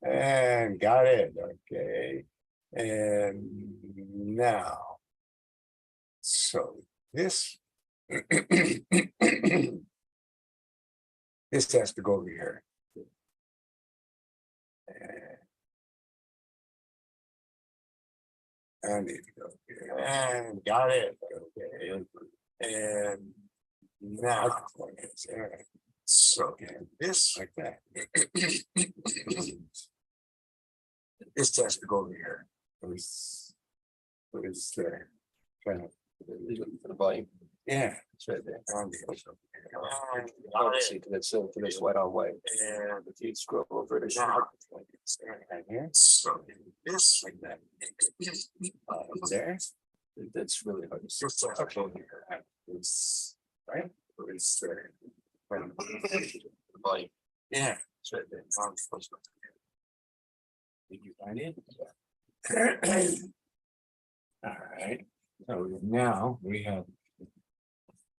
And got it. Okay. And now, so this this has to go over here. And I need to go here. And got it. Okay. And now, so this like that. This has to go over here. What is there? Kind of For the volume. yeah. It's right there. Got See, because it's white on white. And If you scroll over it, now, so this like that. There. that's really hard to see. Just like here. It's right. It's there. The volume. Yeah. It's right there. Did you find it? All right. So now we have.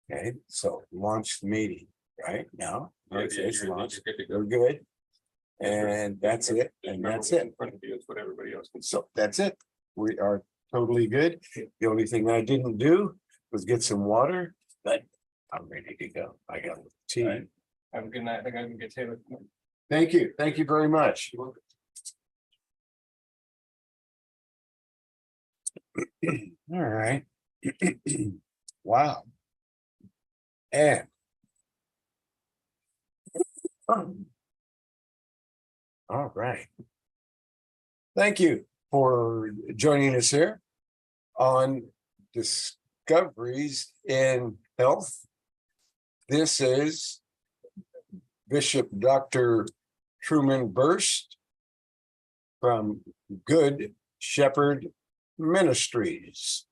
Okay, so launch the meeting right now. It's launched. We're good. And that's it. And that's it. That's what everybody else can see. So that's it. We are totally good. The only thing I didn't do was get some water, but I'm ready to go. I got tea. All right. Have a good night. I gotta get Taylor. Thank you. Thank you very much. All right. Wow. And all right. Thank you for joining us here on Discoveries in Health. This is Bishop Dr. Truman Burst from Good Shepherd Ministries.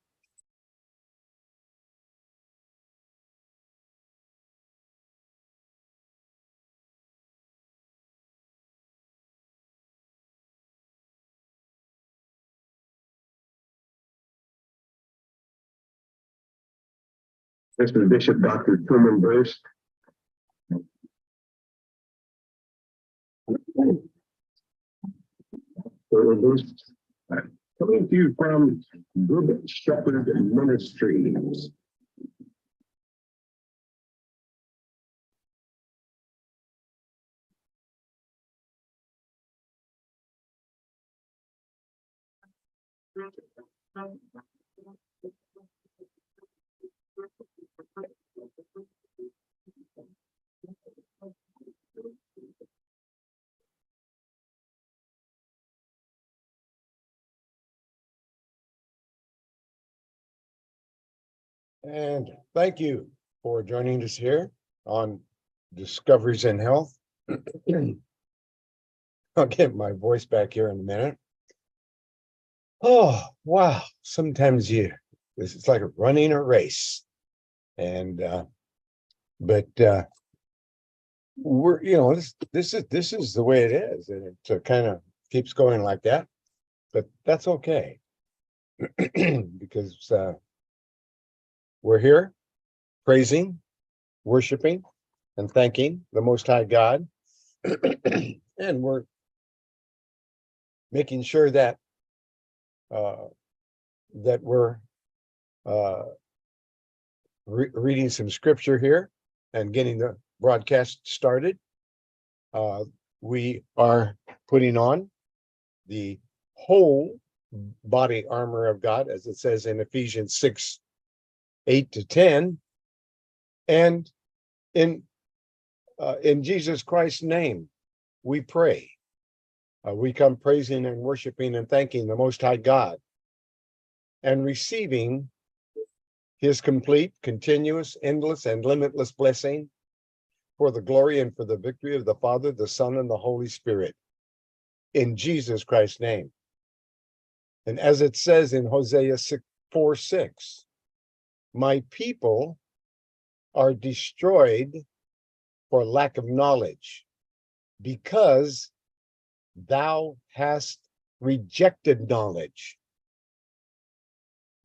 This is Bishop Dr. Truman Burst. Coming to you from Good Shepherd Ministries. And thank you for joining us here on Discoveries in Health. I'll get my voice back here in a minute. Oh, wow. Sometimes this is like running a race. And, but we're, this is the way it is. And it kind of keeps going like that, but that's okay. Because we're here praising, worshiping, and thanking the Most High God. And we're making sure that that we're reading some scripture here and getting the broadcast started. We are putting on the whole body armor of God, as it says in Ephesians 6:8-10, and in Jesus Christ's name we pray. We come praising and worshiping and thanking the Most High God and receiving his complete, continuous, endless, and limitless blessing for the glory and for the victory of the Father, the Son, and the Holy Spirit, in Jesus Christ's name. And as it says in Hosea 4:6, my people are destroyed for lack of knowledge, because thou hast rejected knowledge.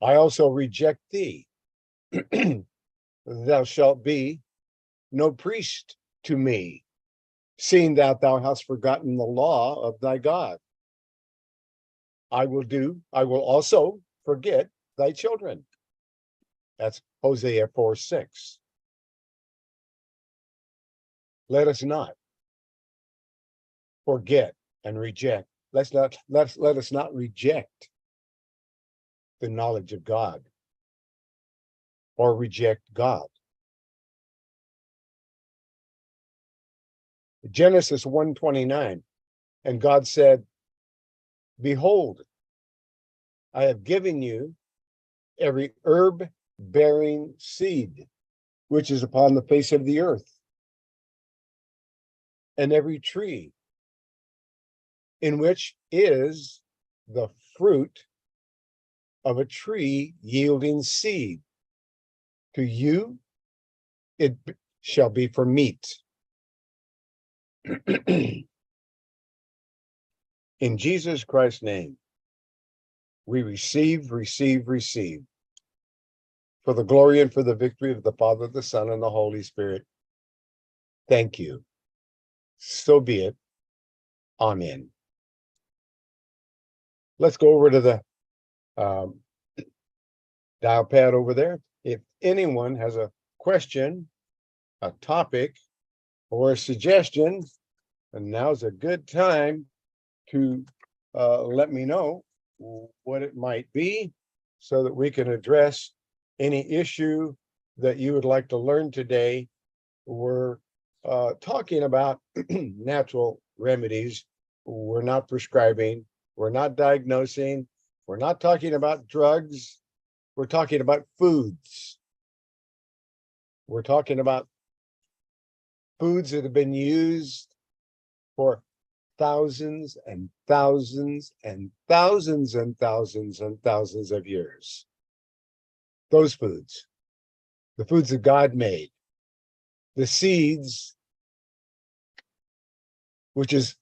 I also reject thee. Thou shalt be no priest to me, seeing that thou hast forgotten the law of thy God. I will also forget thy children. That's Hosea 4:6. Let us not forget and reject. Let us not reject the knowledge of God or reject God. Genesis 1:29, and God said, behold, I have given you every herb bearing seed, which is upon the face of the earth, and every tree in which is the fruit of a tree yielding seed. To you it shall be for meat. In Jesus Christ's name, we receive for the glory and for the victory of the Father, the Son, and the Holy Spirit. Thank you. So be it. Amen. Let's go over to the dial pad over there. If anyone has a question, a topic, or a suggestion, and now's a good time to let me know what it might be so that we can address any issue that you would like to learn today. We're talking about natural remedies. We're not prescribing. We're not diagnosing. We're not talking about drugs. We're talking about foods. We're talking about foods that have been used for thousands and thousands and thousands and thousands and thousands of years. Those foods, the foods that God made, the seeds, which is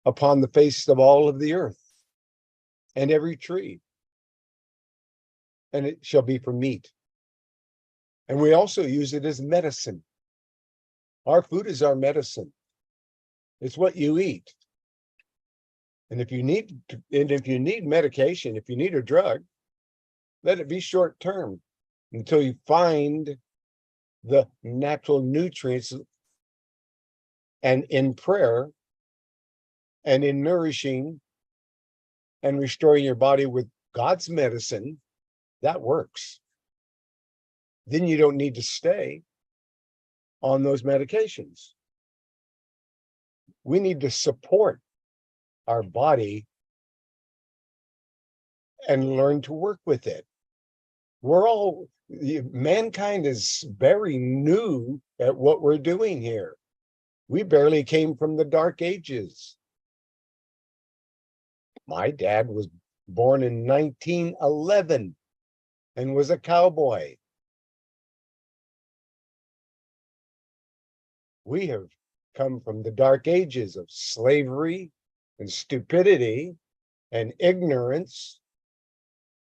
upon the face of all of the earth and every tree, and it shall be for meat. And we also use it as medicine. Our food is our medicine. It's what you eat. And if you need medication, if you need a drug, let it be short term until you find the natural nutrients, and in prayer and in nourishing and restoring your body with God's medicine, that works. Then you don't need to stay on those medications. We need to support our body and learn to work with it. Mankind is very new at what we're doing here. We barely came from the Dark Ages. My dad was born in 1911 and was a cowboy. We have come from the Dark Ages of slavery and stupidity and ignorance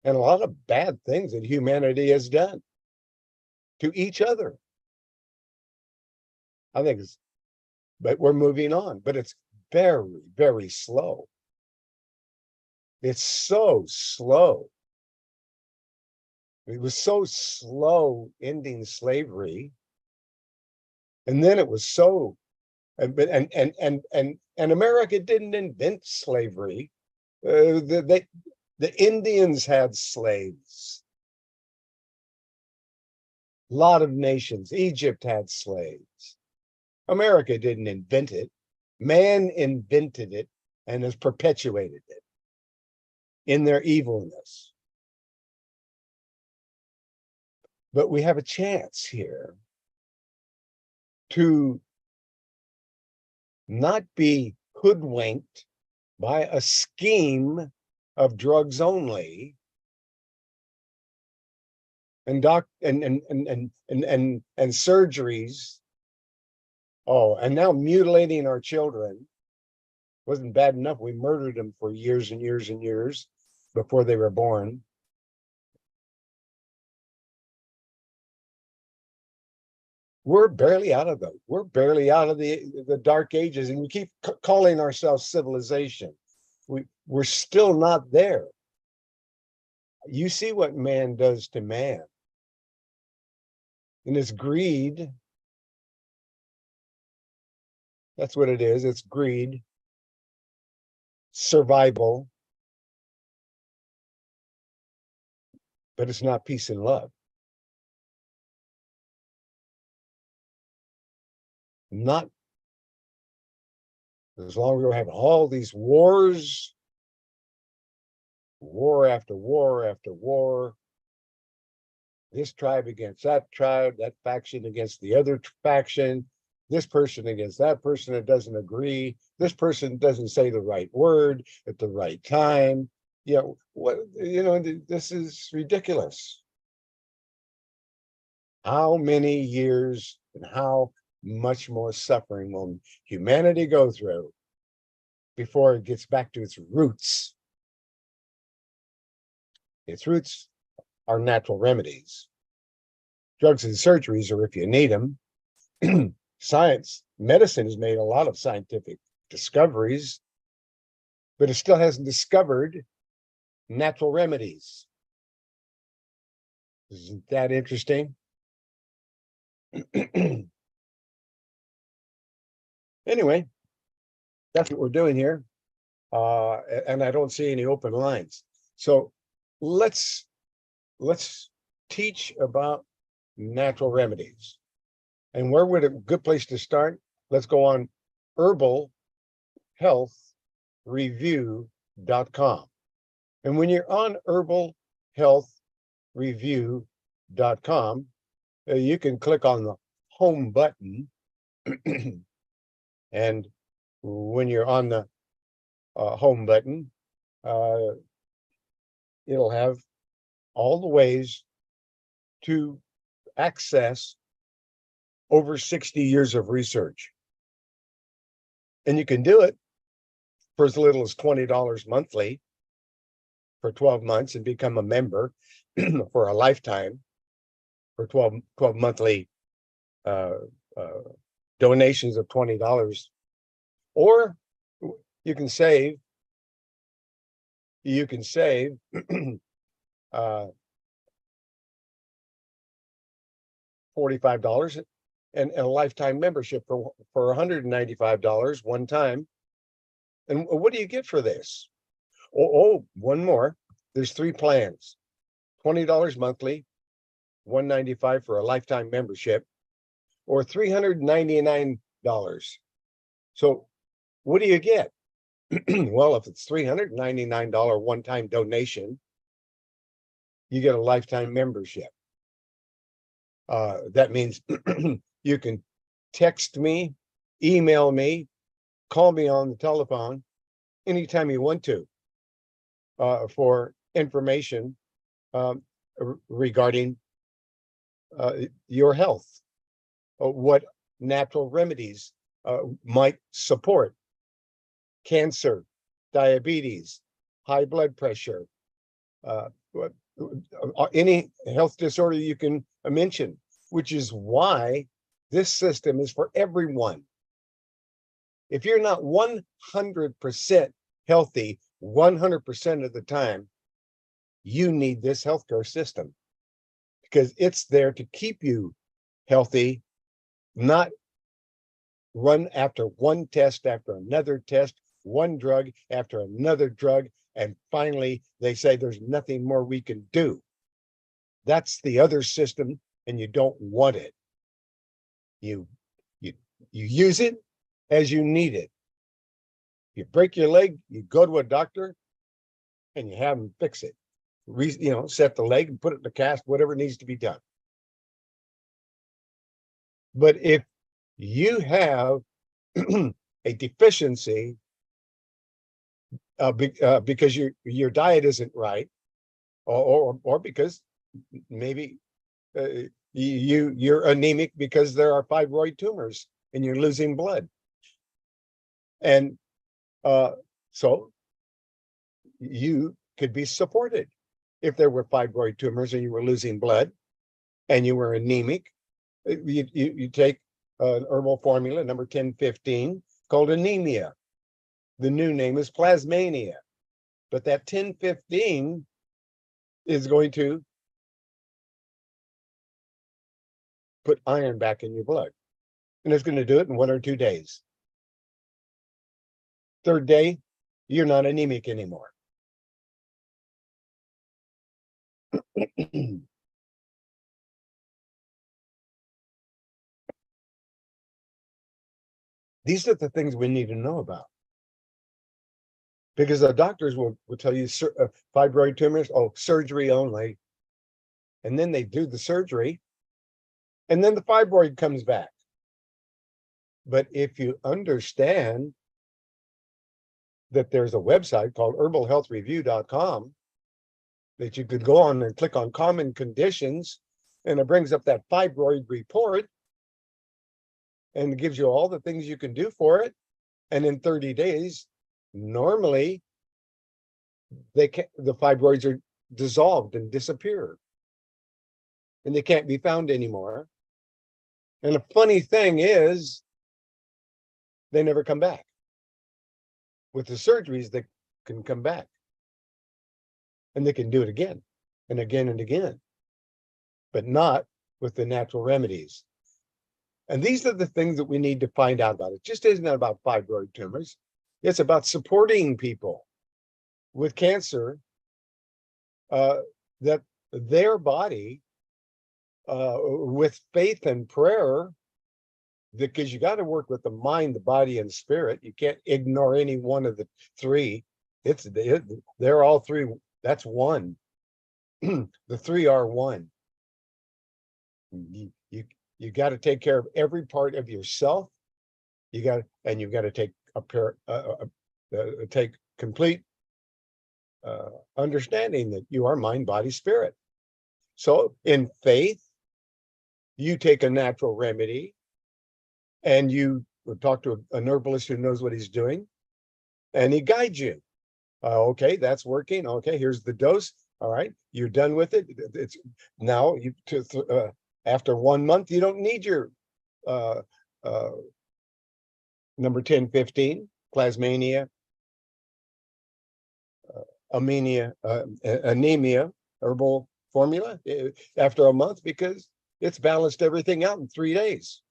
and a lot of bad things that humanity has done to each other. But we're moving on, but it's very, very slow. It's so slow. It was so slow ending slavery. And then it was so, and America didn't invent slavery. The Indians had slaves. A lot of nations. Egypt had slaves. America didn't invent it. Man invented it and has perpetuated it in their evilness. But we have a chance here to not be hoodwinked by a scheme of drugs only and surgeries. Oh, and now mutilating our children. Wasn't bad enough. We murdered them for years and years and years before they were born. we're barely out of the dark ages, and we keep calling ourselves civilization. We're still not there. You see what man does to man. And it's greed. That's what it is. It's greed, survival, but it's not peace and love. Not as long as we're having all these wars, war after war after war, this tribe against that tribe, that faction against the other faction, this person against that person that doesn't agree, this person doesn't say the right word at the right time. This is ridiculous. How many years and how much more suffering will humanity go through before it gets back to its roots? Its roots are natural remedies. Drugs and surgeries are if you need them. Medicine has made a lot of scientific discoveries, but it still hasn't discovered natural remedies. Isn't that interesting? Anyway, that's what we're doing here. And I don't see any open lines. So let's teach about natural remedies. And where would a good place to start? Let's go on herbalhealthreview.com. And when you're on herbalhealthreview.com, you can click on the home button. And when you're on the home button, it'll have all the ways to access over 60 years of research. And you can do it for as little as $20 monthly for 12 months and become a member for a lifetime for 12 monthly donations of $20. Or you can save $45 and a lifetime membership for $195 one time. And what do you get for this? One more. There's 3 plans: $20 monthly, $195 for a lifetime membership, or $399. So what do you get? Well, if it's $399 one-time donation, you get a lifetime membership. That means you can text me, email me, call me on the telephone anytime you want to for information regarding your health, what natural remedies might support cancer, diabetes, high blood pressure, any health disorder you can mention, which is why this system is for everyone. If you're not 100% healthy 100% of the time, you need this healthcare system because it's there to keep you healthy, not run after one test after another test, one drug after another drug, and finally they say there's nothing more we can do. That's the other system, and you don't want it. You use it as you need it. You break your leg, you go to a doctor, and you have them fix it. Set the leg and put it in a cast, whatever needs to be done. But if you have a deficiency because your diet isn't right, or because maybe you're anemic because there are fibroid tumors and you're losing blood, and so you could be supported if there were fibroid tumors and you were losing blood and you were anemic You take an herbal formula, number 1015, called anemia. The new name is plasmania. But that 1015 is going to put iron back in your blood. And it's going to do it in 1 or 2 days. Third day, you're not anemic anymore. These are the things we need to know about. Because the doctors will tell you fibroid tumors, oh, surgery only. And then they do the surgery, and then the fibroid comes back. But if you understand that there's a website called herbalhealthreview.com that you could go on and click on common conditions, and it brings up that fibroid report and it gives you all the things you can do for it. And in 30 days, normally the fibroids are dissolved and disappear, and they can't be found anymore. And the funny thing is, they never come back. With the surgeries, they can come back, and they can do it again and again and again, but not with the natural remedies. And these are the things that we need to find out about. It just isn't about fibroid tumors. It's about supporting people with cancer, that their body, with faith and prayer, because you got to work with the mind, the body, and spirit. You can't ignore any one of the three. They're all three. That's one. The three are one. You got to take care of every part of yourself. You've got to take take complete understanding that you are mind, body, spirit. So in faith, you take a natural remedy and you talk to an herbalist who knows what he's doing, and he guides you. Okay, that's working. Okay, here's the dose. All right, you're done with it. It's now after 1 month, you don't need your number 1015 plasmania, anemia herbal formula after a month, because it's balanced everything out in 3 days.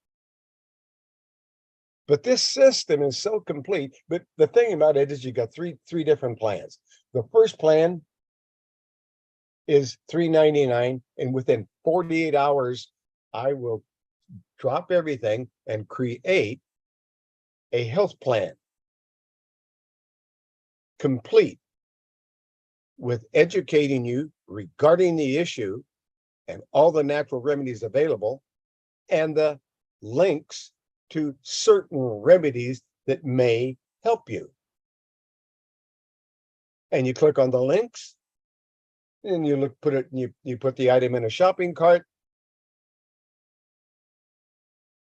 But this system is so complete. But the thing about it is you got three different plans. The first plan is $3.99, and within 48 hours, I will drop everything and create a health plan, complete with educating you regarding the issue and all the natural remedies available, and the links to certain remedies that may help you. And you click on the links, and you you put the item in a shopping cart,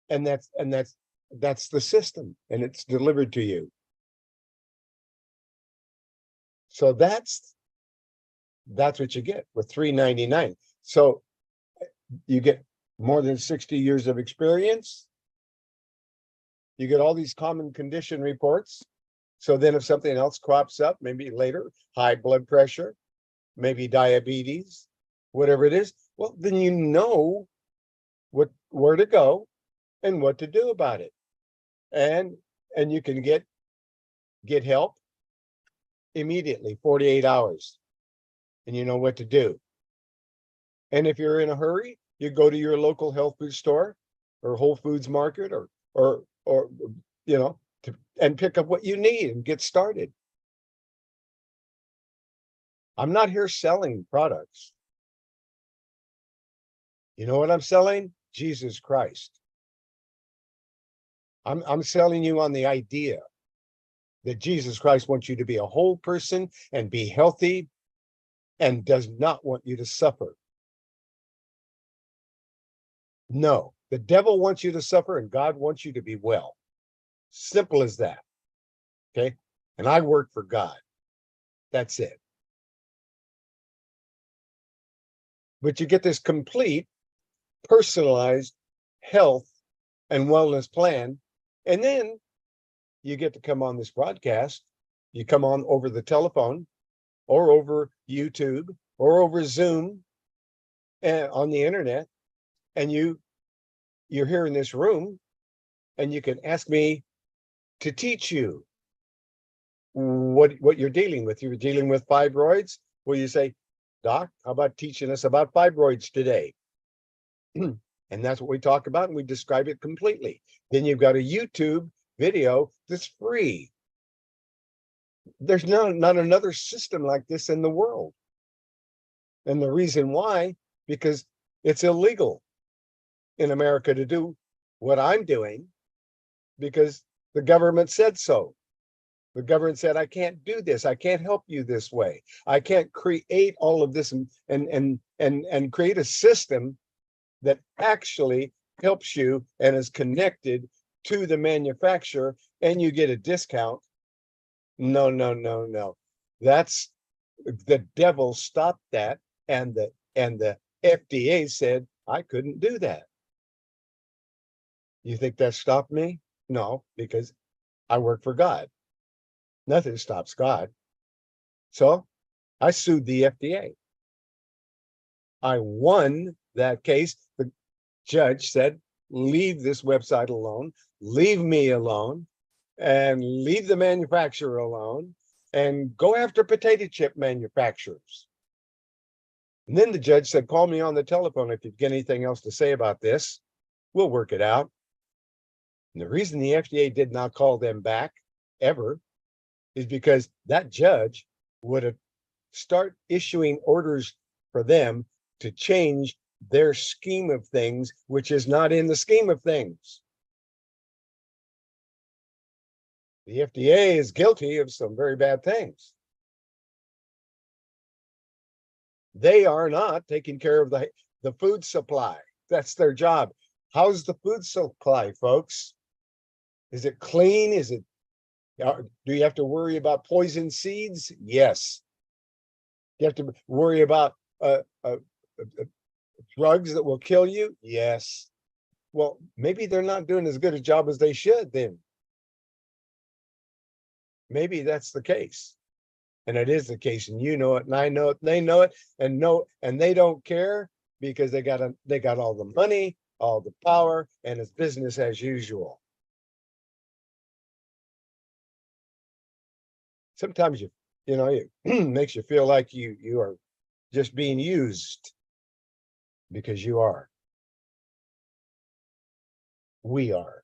and that's the system, and it's delivered to you. So that's what you get with $3.99. So you get more than 60 years of experience. You get all these common condition reports. So then if something else crops up, maybe later, high blood pressure, maybe diabetes, whatever it is, well, then you know where to go and what to do about it. And you can get help immediately, 48 hours, and you know what to do. And if you're in a hurry, you go to your local health food store or Whole Foods market or and pick up what you need and get started. I'm not here selling products. You know what I'm selling? Jesus Christ. I'm selling you on the idea that Jesus Christ wants you to be a whole person and be healthy, and does not want you to suffer. No, the devil wants you to suffer and God wants you to be well. Simple as that. Okay. And I work for God. That's it. But you get this complete, personalized health and wellness plan. And then you get to come on this broadcast. You come on over the telephone or over YouTube or over Zoom and on the internet, and you're here in this room, and you can ask me to teach you what you're dealing with. You're dealing with fibroids. Well, you say, Doc, how about teaching us about fibroids today? And that's what we talk about, and we describe it completely. Then you've got a YouTube video that's free. There's not another system like this in the world. And the reason why, because it's illegal in America to do what I'm doing, because the government said so. The government said, I can't do this. I can't help you this way. I can't create all of this and create a system that actually helps you and is connected to the manufacturer, and you get a discount. No, no, no, no. That's the devil stopped that, and the FDA said I couldn't do that. You think that stopped me? No, because I work for God. Nothing stops God. So I sued the FDA. I won that case. The judge said, leave this website alone, leave me alone, and leave the manufacturer alone, and go after potato chip manufacturers. And then the judge said, call me on the telephone if you've got anything else to say about this. We'll work it out. And the reason the FDA did not call them back ever is because that judge would have start issuing orders for them to change their scheme of things, which is not in the scheme of things. The FDA is guilty of some very bad things. They are not taking care of the food supply. That's their job. How's the food supply, folks? Is it clean? Is it? Do you have to worry about poison seeds? Yes. You have to worry about drugs that will kill you? Yes. Well, maybe they're not doing as good a job as they should then. Maybe that's the case. And it is the case, and you know it, and I know it, and they know it, and they don't care because they got all the money, all the power, and it's business as usual. Sometimes it makes you feel like you are just being used, because you are. We are.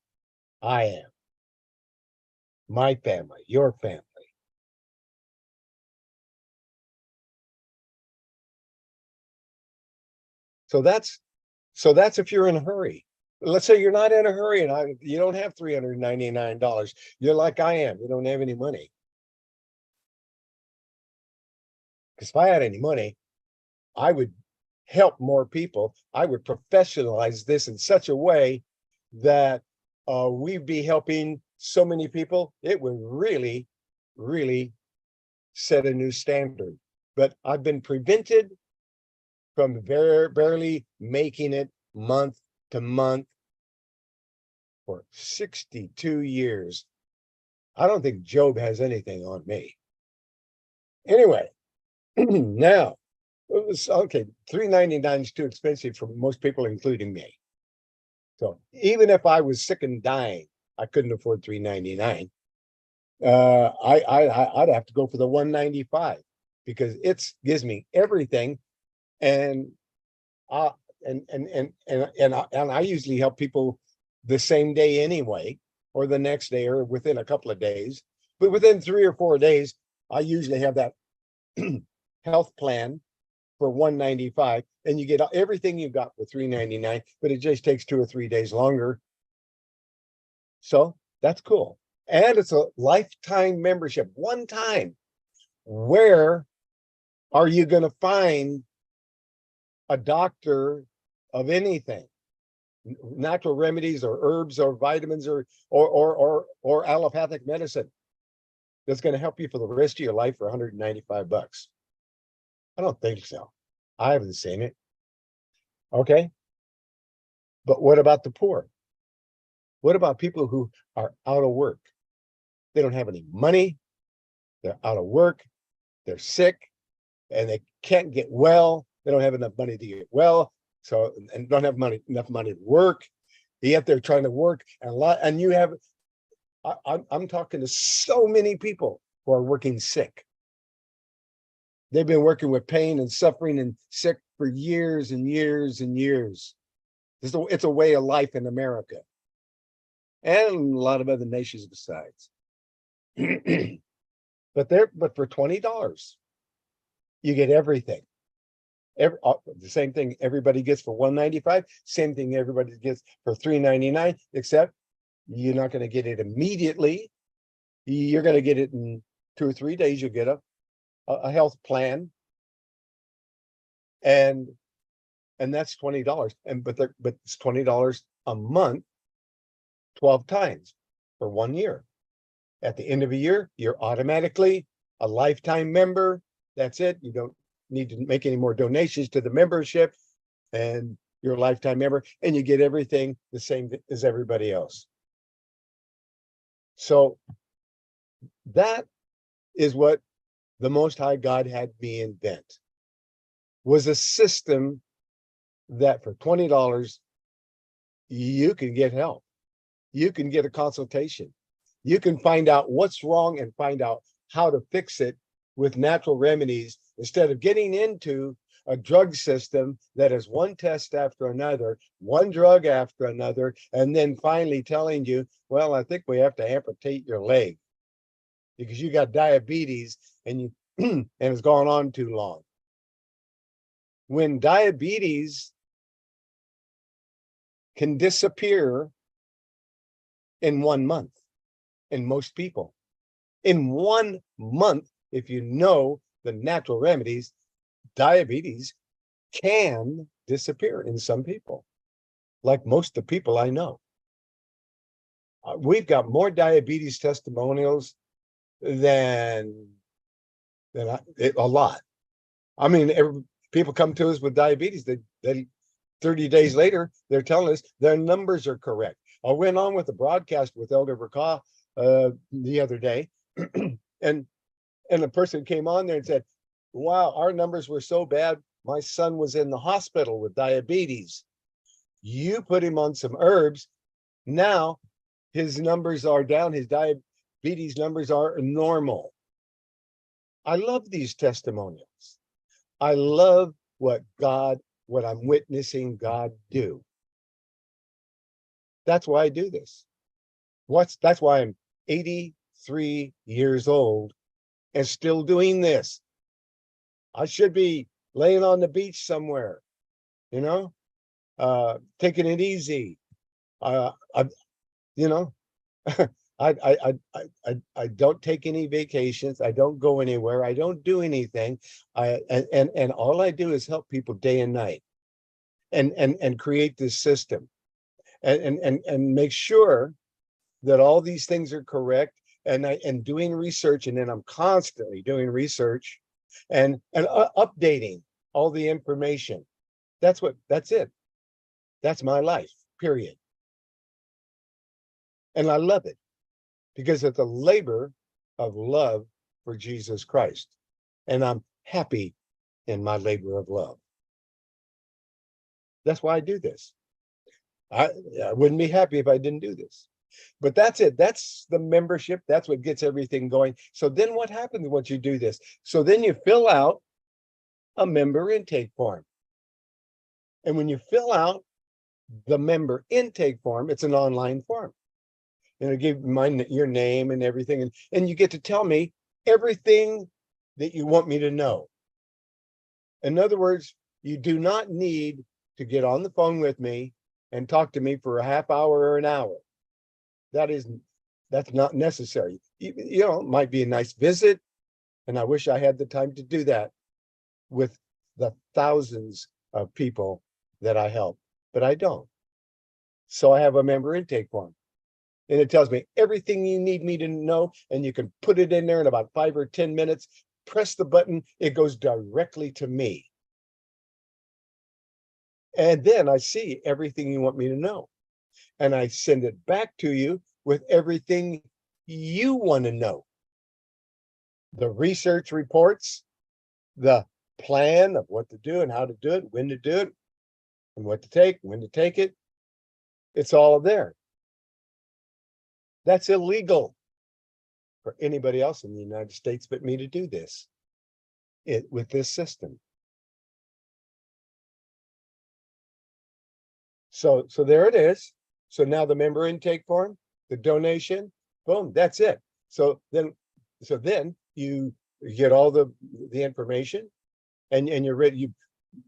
I am. My family, your family. So that's if you're in a hurry. Let's say you're not in a hurry and you don't have $399. You're like I am. You don't have any money. Because if I had any money, I would help more people. I would professionalize this in such a way that we'd be helping so many people. It would really, really set a new standard. But I've been prevented from barely making it month to month for 62 years. I don't think Job has anything on me. Anyway, now, it was okay. $399 is too expensive for most people, including me. So even if I was sick and dying, I couldn't afford $399. I'd have to go for the $195 because it gives me everything, and I usually help people the same day anyway, or the next day, or within a couple of days. But within 3 or 4 days, I usually have that health plan for $195, and you get everything you got for $399, but it just takes 2 or 3 days longer. So that's cool. And it's a lifetime membership, one time. Where are you going to find a doctor of anything, natural remedies or herbs or vitamins or allopathic medicine that's going to help you for the rest of your life for $195? I don't think so. I haven't seen it. Okay. But what about the poor? What about people who are out of work? They don't have any money. They're out of work. They're sick and they can't get well. They don't have enough money to get well. So, and don't have enough money to work. Yet they're trying to work and a lot. And you have, I'm talking to so many people who are working sick. They've been working with pain and suffering and sick for years and years and years. It's a way of life in America and a lot of other nations besides. But for $20, you get everything. The same thing everybody gets for $195, same thing everybody gets for $399, except you're not going to get it immediately. You're going to get it in 2 or 3 days. You'll get a health plan, and that's $20. But it's $20 a month, 12 times for 1 year. At the end of a year, you're automatically a lifetime member. That's it. You don't need to make any more donations to the membership, and you're a lifetime member, and you get everything the same as everybody else. So that is what the Most High God had me invent, was a system that for $20, you can get help. You can get a consultation. You can find out what's wrong and find out how to fix it with natural remedies, instead of getting into a drug system that is one test after another, one drug after another, and then finally telling you, well, I think we have to amputate your leg because you got diabetes and you and it's gone on too long. When diabetes can disappear in 1 month, in most people, in 1 month, if you know the natural remedies, diabetes can disappear in some people, like most of the people I know. We've got more diabetes testimonials than a lot. I mean, people come to us with diabetes. They 30 days later, they're telling us their numbers are correct. I went on with a broadcast with Elder Verka the other day, and a person came on there and said, wow, our numbers were so bad. My son was in the hospital with diabetes. You put him on some herbs. Now his numbers are down. His diabetes numbers are normal. I love these testimonials. I love what I'm witnessing God do. That's why I do this. That's why I'm 83 years old and still doing this. I should be laying on the beach somewhere, taking it easy. I don't take any vacations. I don't go anywhere. I don't do anything. And all I do is help people day and night, and create this system, and make sure that all these things are correct. And doing research, and then I'm constantly doing research, and updating all the information. That's it. That's my life, period. And I love it because it's a labor of love for Jesus Christ. And I'm happy in my labor of love. That's why I do this. I wouldn't be happy if I didn't do this. But that's it. That's the membership. That's what gets everything going. So then what happens once you do this? So then you fill out a member intake form. And when you fill out the member intake form, it's an online form. And it'll give your name and everything. And you get to tell me everything that you want me to know. In other words, you do not need to get on the phone with me and talk to me for a half hour or an hour. That's not necessary. It might be a nice visit, and I wish I had the time to do that with the thousands of people that I help, but I don't. So I have a member intake form, and it tells me everything you need me to know, and you can put it in there in about 5 or 10 minutes, press the button, it goes directly to me. And then I see everything you want me to know. And I send it back to you with everything you want to know. The research reports, the plan of what to do and how to do it, when to do it, and what to take, when to take it. It's all there. That's illegal for anybody else in the United States but me to do this with this system. So there it is. So now the member intake form, the donation, boom, that's it. So then you get all the information and you're ready. You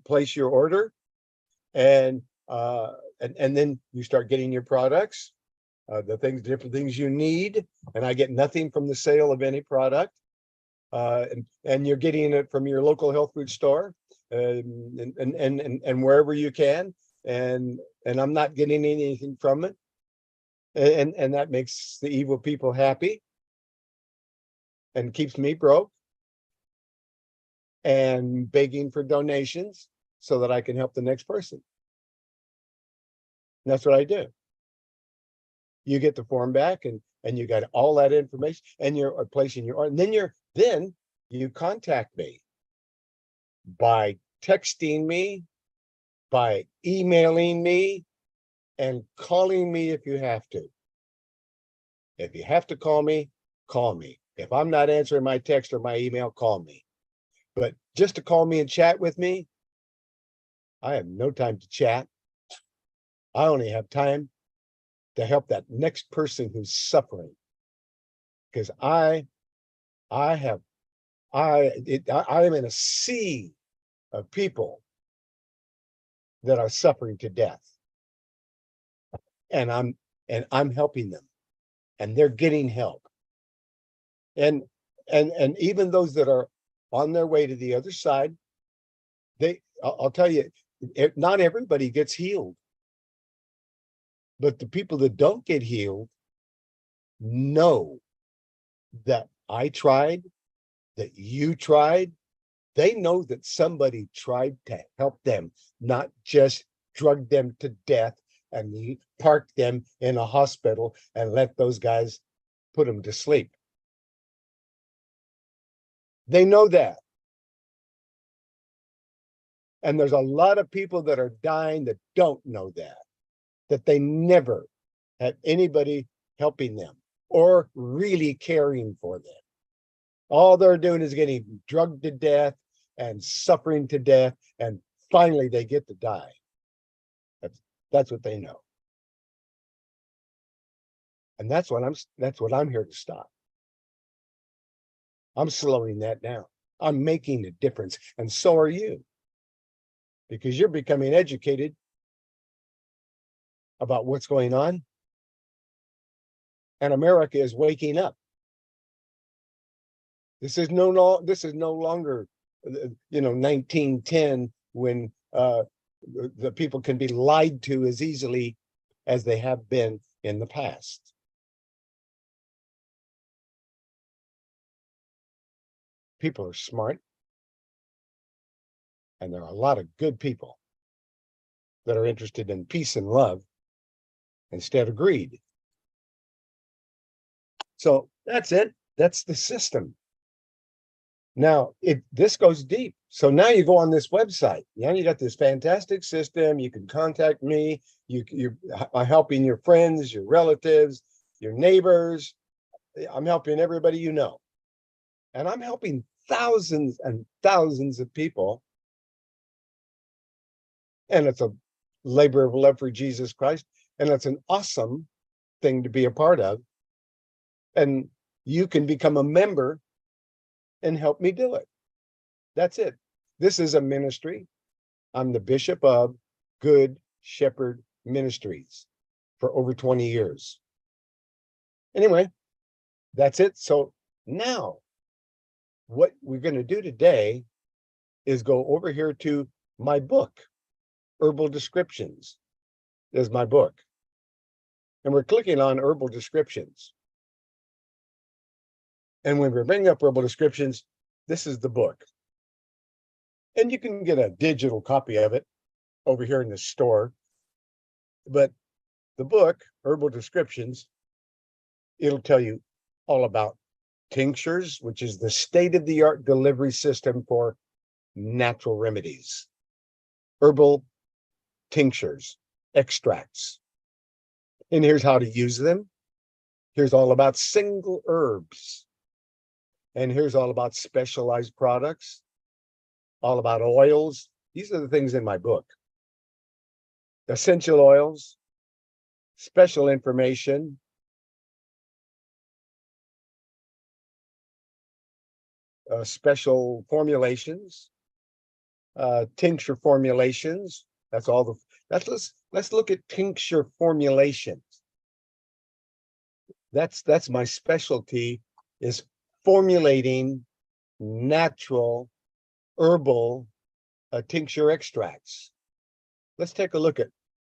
place your order and then you start getting your products, different things you need. And I get nothing from the sale of any product. And you're getting it from your local health food store and wherever you can. And I'm not getting anything from it. And that makes the evil people happy and keeps me broke and begging for donations so that I can help the next person. And that's what I do. You get the form back and you got all that information and you're placing your order. And then you contact me by texting me, by emailing me, and calling me if you have to. If you have to call me, call me. If I'm not answering my text or my email, call me. But just to call me and chat with me, I have no time to chat. I only have time to help that next person who's suffering. Because I am in a sea of people that are suffering to death. And I'm helping them. And they're getting help. And even those that are on their way to the other side, I'll tell you, not everybody gets healed. But the people that don't get healed know that I tried, that you tried. They know that somebody tried to help them, not just drug them to death and park them in a hospital and let those guys put them to sleep. They know that. And there's a lot of people that are dying that don't know that they never had anybody helping them or really caring for them. All they're doing is getting drugged to death and suffering to death, and finally they get to die. That's what they know. And that's what I'm here to stop. I'm slowing that down. I'm making a difference, and so are you. Because you're becoming educated about what's going on. And America is waking up. This is no longer 1910 when the people can be lied to as easily as they have been in the past. People are smart. And there are a lot of good people that are interested in peace and love instead of greed. So that's it. That's the system. Now, this goes deep. So now you go on this website. Now you got this fantastic system. You can contact me. You're helping your friends, your relatives, your neighbors. I'm helping everybody you know. And I'm helping thousands and thousands of people. And it's a labor of love for Jesus Christ. And it's an awesome thing to be a part of. And you can become a member and help me do it. That's it. This is a ministry. I'm the bishop of Good Shepherd Ministries for over 20 years. Anyway, that's it. So now what we're going to do today is go over here to my book, Herbal Descriptions. Is my book. And we're clicking on Herbal Descriptions. And when we bring up Herbal Descriptions, this is the book. And you can get a digital copy of it over here in the store. But the book, Herbal Descriptions, it'll tell you all about tinctures, which is the state-of-the-art delivery system for natural remedies, herbal tinctures, extracts. And here's how to use them. Here's all about single herbs. And here's all about specialized products, all about oils. These are the things in my book. Essential oils, special information, special formulations, tincture formulations. That's all the, let's look at tincture formulations. That's my specialty, is formulating natural herbal tincture extracts. Let's take a look at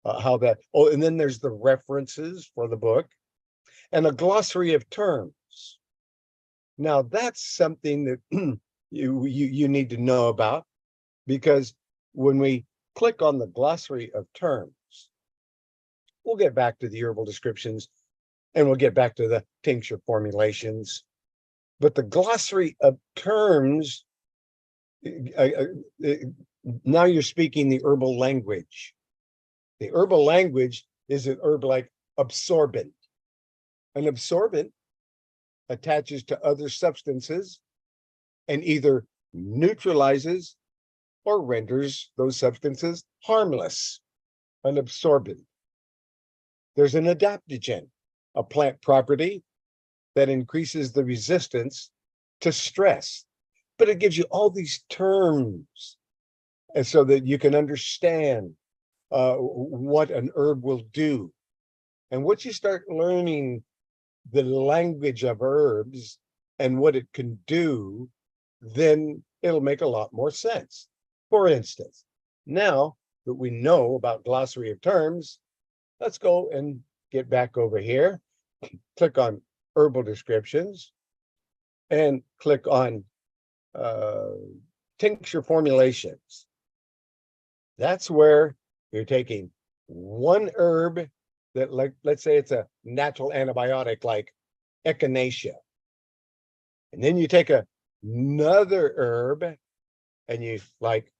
how that, oh, and then there's the references for the book and a glossary of terms. Now that's something that you need to know about, because when we click on the glossary of terms, we'll get back to the herbal descriptions and we'll get back to the tincture formulations. But the glossary of terms, now you're speaking the herbal language. The herbal language is an herb like absorbent. An absorbent attaches to other substances and either neutralizes or renders those substances harmless. An absorbent. There's an adaptogen, a plant property that increases the resistance to stress. But it gives you all these terms, and so that you can understand what an herb will do. And once you start learning the language of herbs and what it can do, then it'll make a lot more sense. For instance, now that we know about glossary of terms, let's go and get back over here, click on herbal descriptions, and click on tincture formulations. That's where you're taking one herb that, like, let's say it's a natural antibiotic like echinacea. And then you take another herb and you like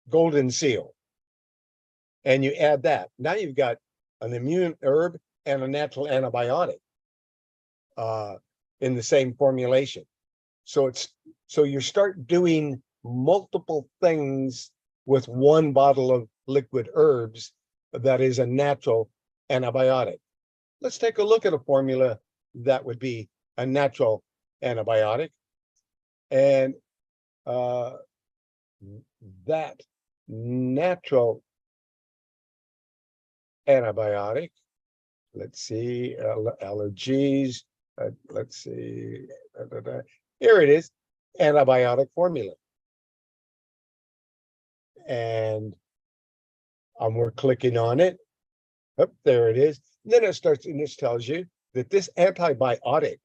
golden seal, and you add that. Now you've got an immune herb and a natural antibiotic in the same formulation. So you start doing multiple things with one bottle of liquid herbs that is a natural antibiotic. Let's take a look at a formula that would be a natural antibiotic. And that natural antibiotic, let's see, allergies, let's see, here it is, antibiotic formula. And we're clicking on it. Oh, there it is. And then it starts, and this tells you that this antibiotic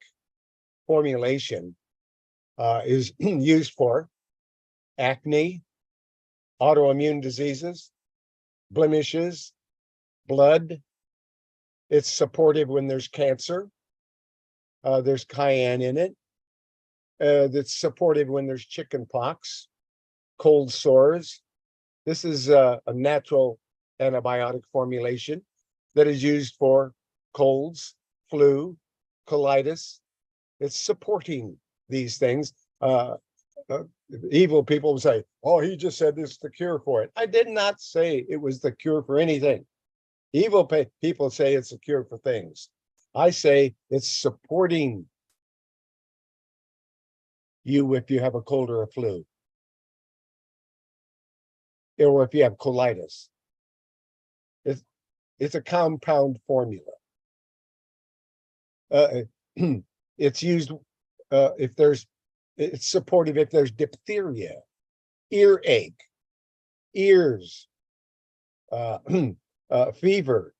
formulation is used for acne, autoimmune diseases, blemishes, blood. It's supportive when there's cancer. There's cayenne in it. That's supportive when there's chicken pox, cold sores. This is a natural antibiotic formulation that is used for colds, flu, colitis. It's supporting these things. Evil people say, oh, he just said this is the cure for it. I did not say it was the cure for anything. Evil people say it's a cure for things. I say it's supporting you if you have a cold or a flu, or if you have colitis. It's a compound formula. It's used if there's, it's supportive if there's diphtheria, earache, ears, fever.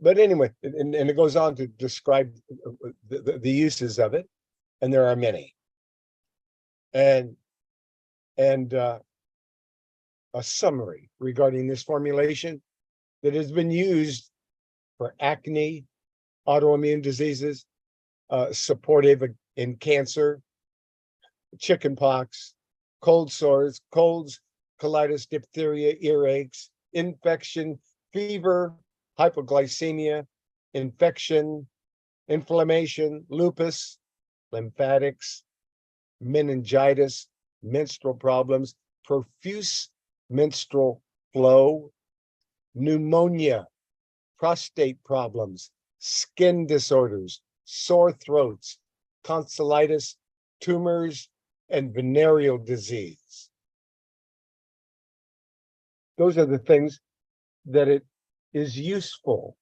But anyway, and it goes on to describe the uses of it, and there are many. And a summary regarding this formulation that has been used for acne, autoimmune diseases, supportive in cancer, chickenpox, cold sores, colds, colitis, diphtheria, earaches, infection, fever, hypoglycemia, infection, inflammation, lupus, lymphatics, meningitis, menstrual problems, profuse menstrual flow, pneumonia, prostate problems, skin disorders, sore throats, tonsillitis, tumors, and venereal disease. Those are the things that it is useful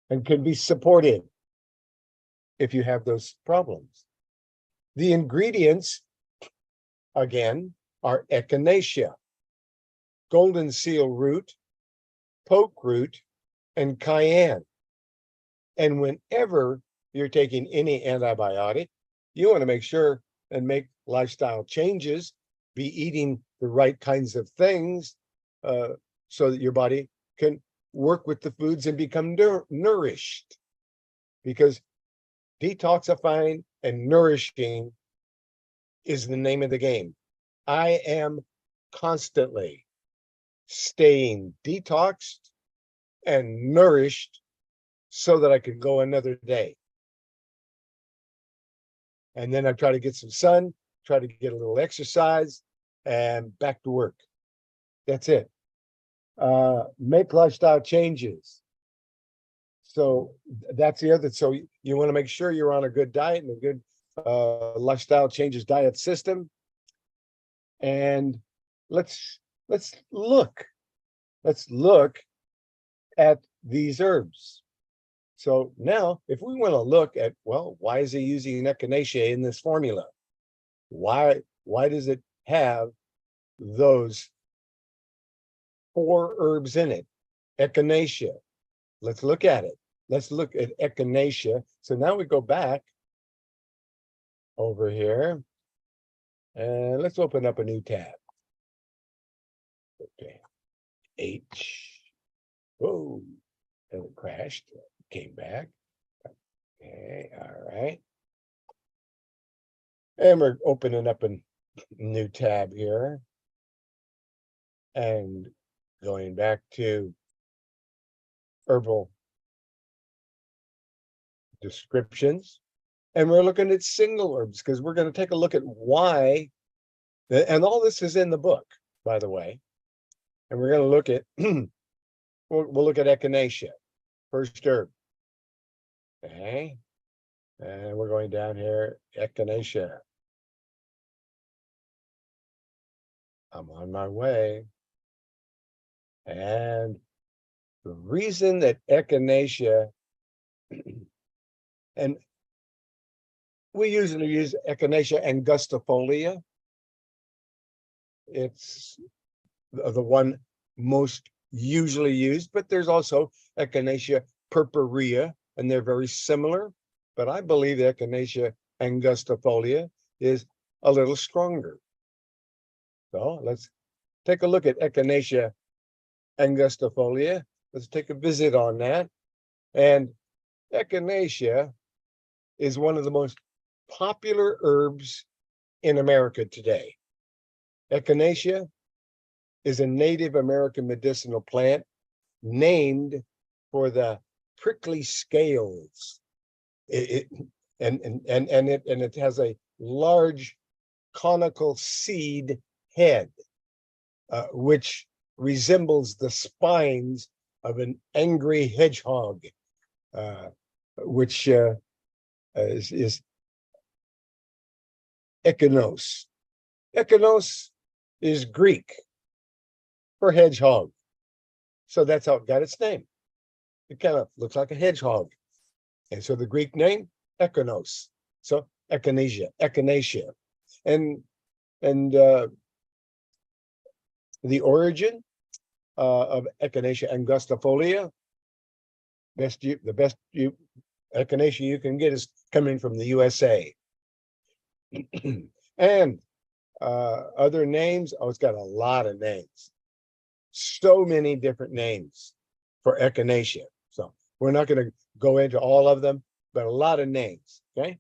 and can be supportive if you have those problems. The ingredients, again, are echinacea, golden seal root, poke root, and cayenne. And whenever you're taking any antibiotic, you want to make sure and make lifestyle changes, be eating the right kinds of things so that your body can work with the foods and become nourished. Because detoxifying and nourishing is the name of the game. I am constantly staying detoxed and nourished so that I could go another day. And then I try to get some sun, try to get a little exercise, and back to work. That's it. Make lifestyle changes. So that's the other. So you want to make sure you're on a good diet and a good lifestyle changes diet system. And let's look at these herbs. So now, if we want to look at, well, why is he using echinacea in this formula? Why does it have those 4 herbs in it? Echinacea. Let's look at it. Let's look at echinacea. So now we go back over here and let's open up a new tab. Okay. H. Whoa. And it crashed. Came back. Okay. All right. And we're opening up a new tab here. And going back to herbal descriptions. And we're looking at single herbs because we're going to take a look at why. And all this is in the book, by the way. And we're going to look at, we'll look at echinacea, first herb. Okay. And we're going down here, echinacea. I'm on my way. And the reason that echinacea, and we usually use echinacea angustifolia. It's the one most usually used, but there's also echinacea purpurea, and they're very similar. But I believe echinacea angustifolia is a little stronger. So let's take a look at echinacea angustifolia. Let's take a visit on that. And echinacea is one of the most popular herbs in America today. Echinacea is a Native American medicinal plant named for the prickly scales. It has a large conical seed head, which resembles the spines of an angry hedgehog, which is echinos. Echinos is Greek for hedgehog. So that's how it got its name. It kind of looks like a hedgehog. And so the Greek name, echinos. So echinacea. And the origin of echinacea angustifolia, the best echinacea you can get is coming from the USA. And Other names, oh, it's got a lot of names. So many different names for echinacea. So we're not going to go into all of them, but a lot of names, okay?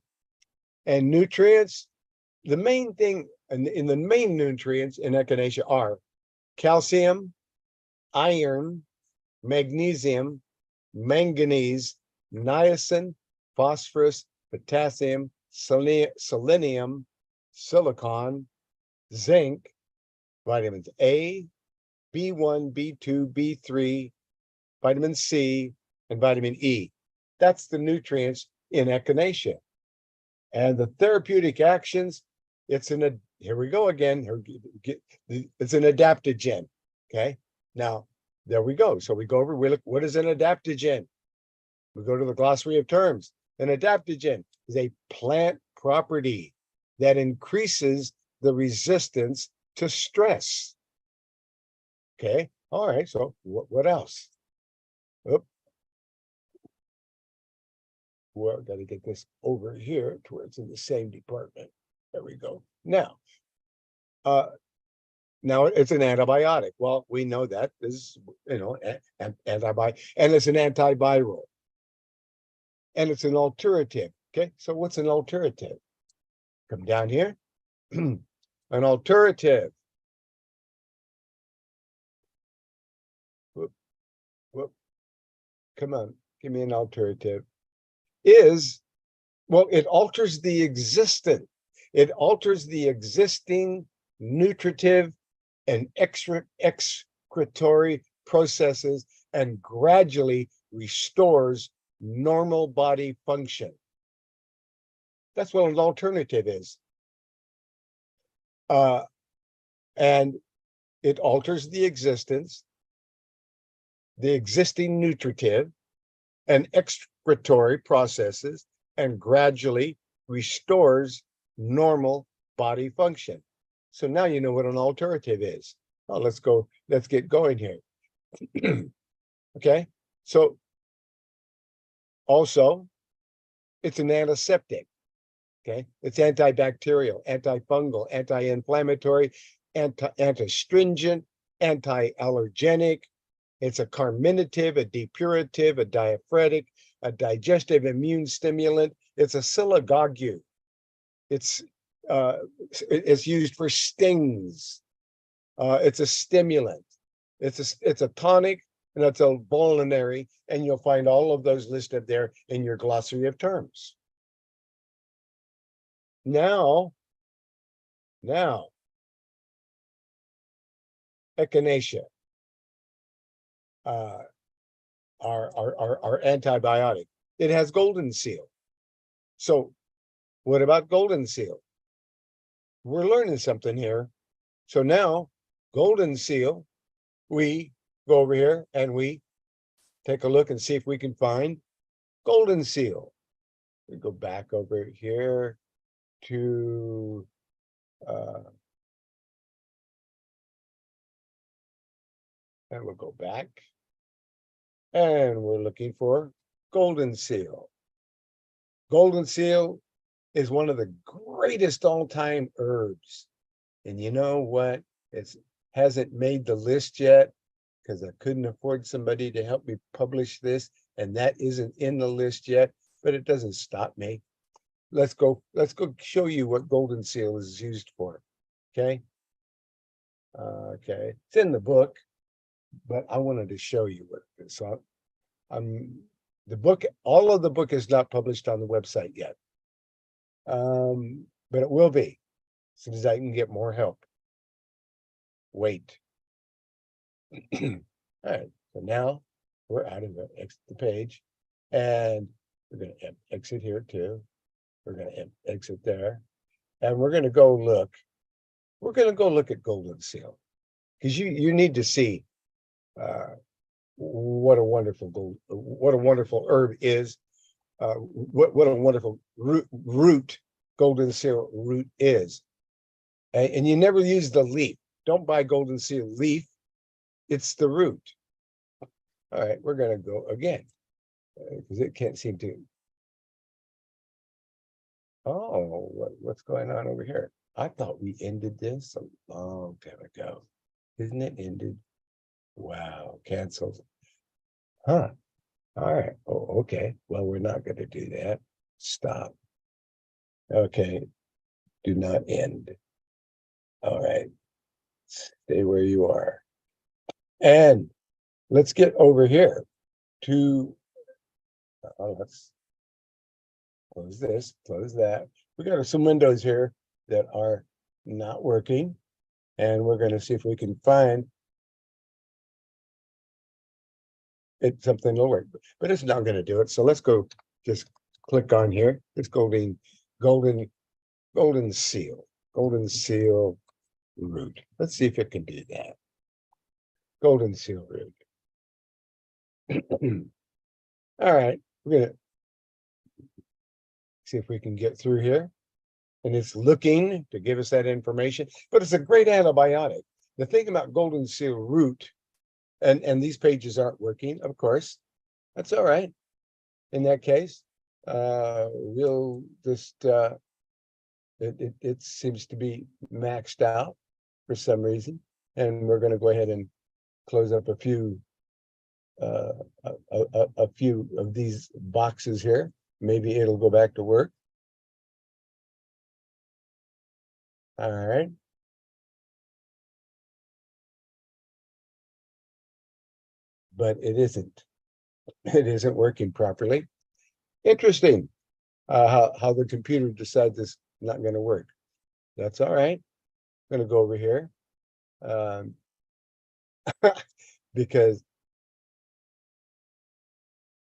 And nutrients, the main thing, in the main nutrients in echinacea are calcium, iron, magnesium, manganese, niacin, phosphorus, potassium, selenium, silicon, zinc, vitamins A, B1, B2, B3, vitamin C, and vitamin E. That's the nutrients in echinacea. And the therapeutic actions, here we go again. It's an adaptogen. Okay. Now, there we go. So we go over, we look, what is an adaptogen? We go to the glossary of terms. An adaptogen is a plant property that increases the resistance to stress. Okay. All right. So what else? Oop. Well, got to get this over here to where it's in the same department. There we go. Now it's an antibiotic. Well, we know that this is, antibiotic, and it's an antiviral, and it's an alterative. Okay, so what's an alterative? Come down here. An alterative. Whoop. Come on, give me an alterative. It alters the existing. It alters the existing nutritive and excretory processes and gradually restores normal body function. That's what an alternative is. And it alters the existing nutritive and excretory processes and gradually restores normal body function. So now you know what an alternative is. Oh, let's get going here. Okay, so also it's an antiseptic. Okay, it's antibacterial, antifungal, anti-inflammatory, anti-astringent, anti-allergenic. It's a carminative, a depurative, a diaphoretic, a digestive immune stimulant. It's a siligague. It's used for stings. It's a stimulant. It's a tonic, and it's a vulnerary, and you'll find all of those listed there in your glossary of terms. Now, echinacea, our antibiotic. It has golden seal. So what about golden seal? We're learning something here. So now, golden seal, we go over here and we take a look and see if we can find golden seal. We go back over here to and we'll go back and we're looking for golden seal. Golden seal is one of the greatest all-time herbs. And you know what? It hasn't made the list yet because I couldn't afford somebody to help me publish this, and that isn't in the list yet, but it doesn't stop me. Let's go show you what golden seal is used for. Okay. Okay. It's in the book, but I wanted to show you what it is. So all of the book is not published on the website yet. But it will be as soon as I can get more help. Wait. All right. So now we're out of the page, and we're going to exit here too. We're going to exit there, and we're going to go look. We're going to go look at golden seal because you need to see what a wonderful herb is. What a wonderful root golden seal root is. And you never use the leaf. Don't buy golden seal leaf. It's the root. All right, we're going to go again because it can't seem to. Oh, what's going on over here? I thought we ended this a long time ago. Isn't it ended? Wow, canceled. Huh. All right. Oh, okay. Well, we're not going to do that. Stop. Okay. Do not end. All right. Stay where you are. And let's get over here to, let's close this, close that. We got some windows here that are not working. And we're going to see if we can find it something to work, but it's not going to do it. So let's go just click on here. It's golden seal root. Let's see if it can do that. Golden seal root. All right, we're gonna see if we can get through here. And it's looking to give us that information, but it's a great antibiotic. The thing about golden seal root, and these pages aren't working, of course. That's all right. In that case, we'll just it seems to be maxed out for some reason, and we're going to go ahead and close up a few of these boxes here. Maybe it'll go back to work. All right. But it isn't. It isn't working properly. Interesting how the computer decides it's not going to work. That's all right. I'm going to go over here because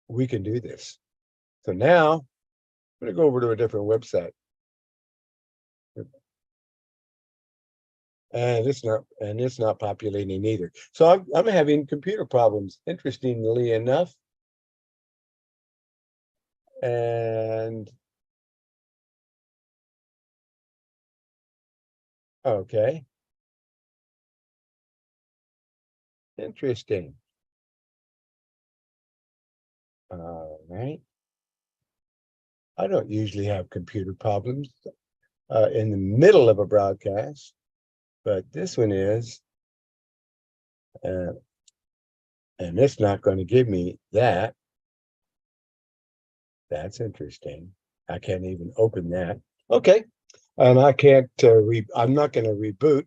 we can do this. So now I'm going to go over to a different website. And it's not populating either. So I'm having computer problems, interestingly enough. And okay. Interesting. All right. I don't usually have computer problems in the middle of a broadcast, but this one is, and it's not going to give me that. That's interesting. I can't even open that. Okay, and I can't. I'm not going to reboot,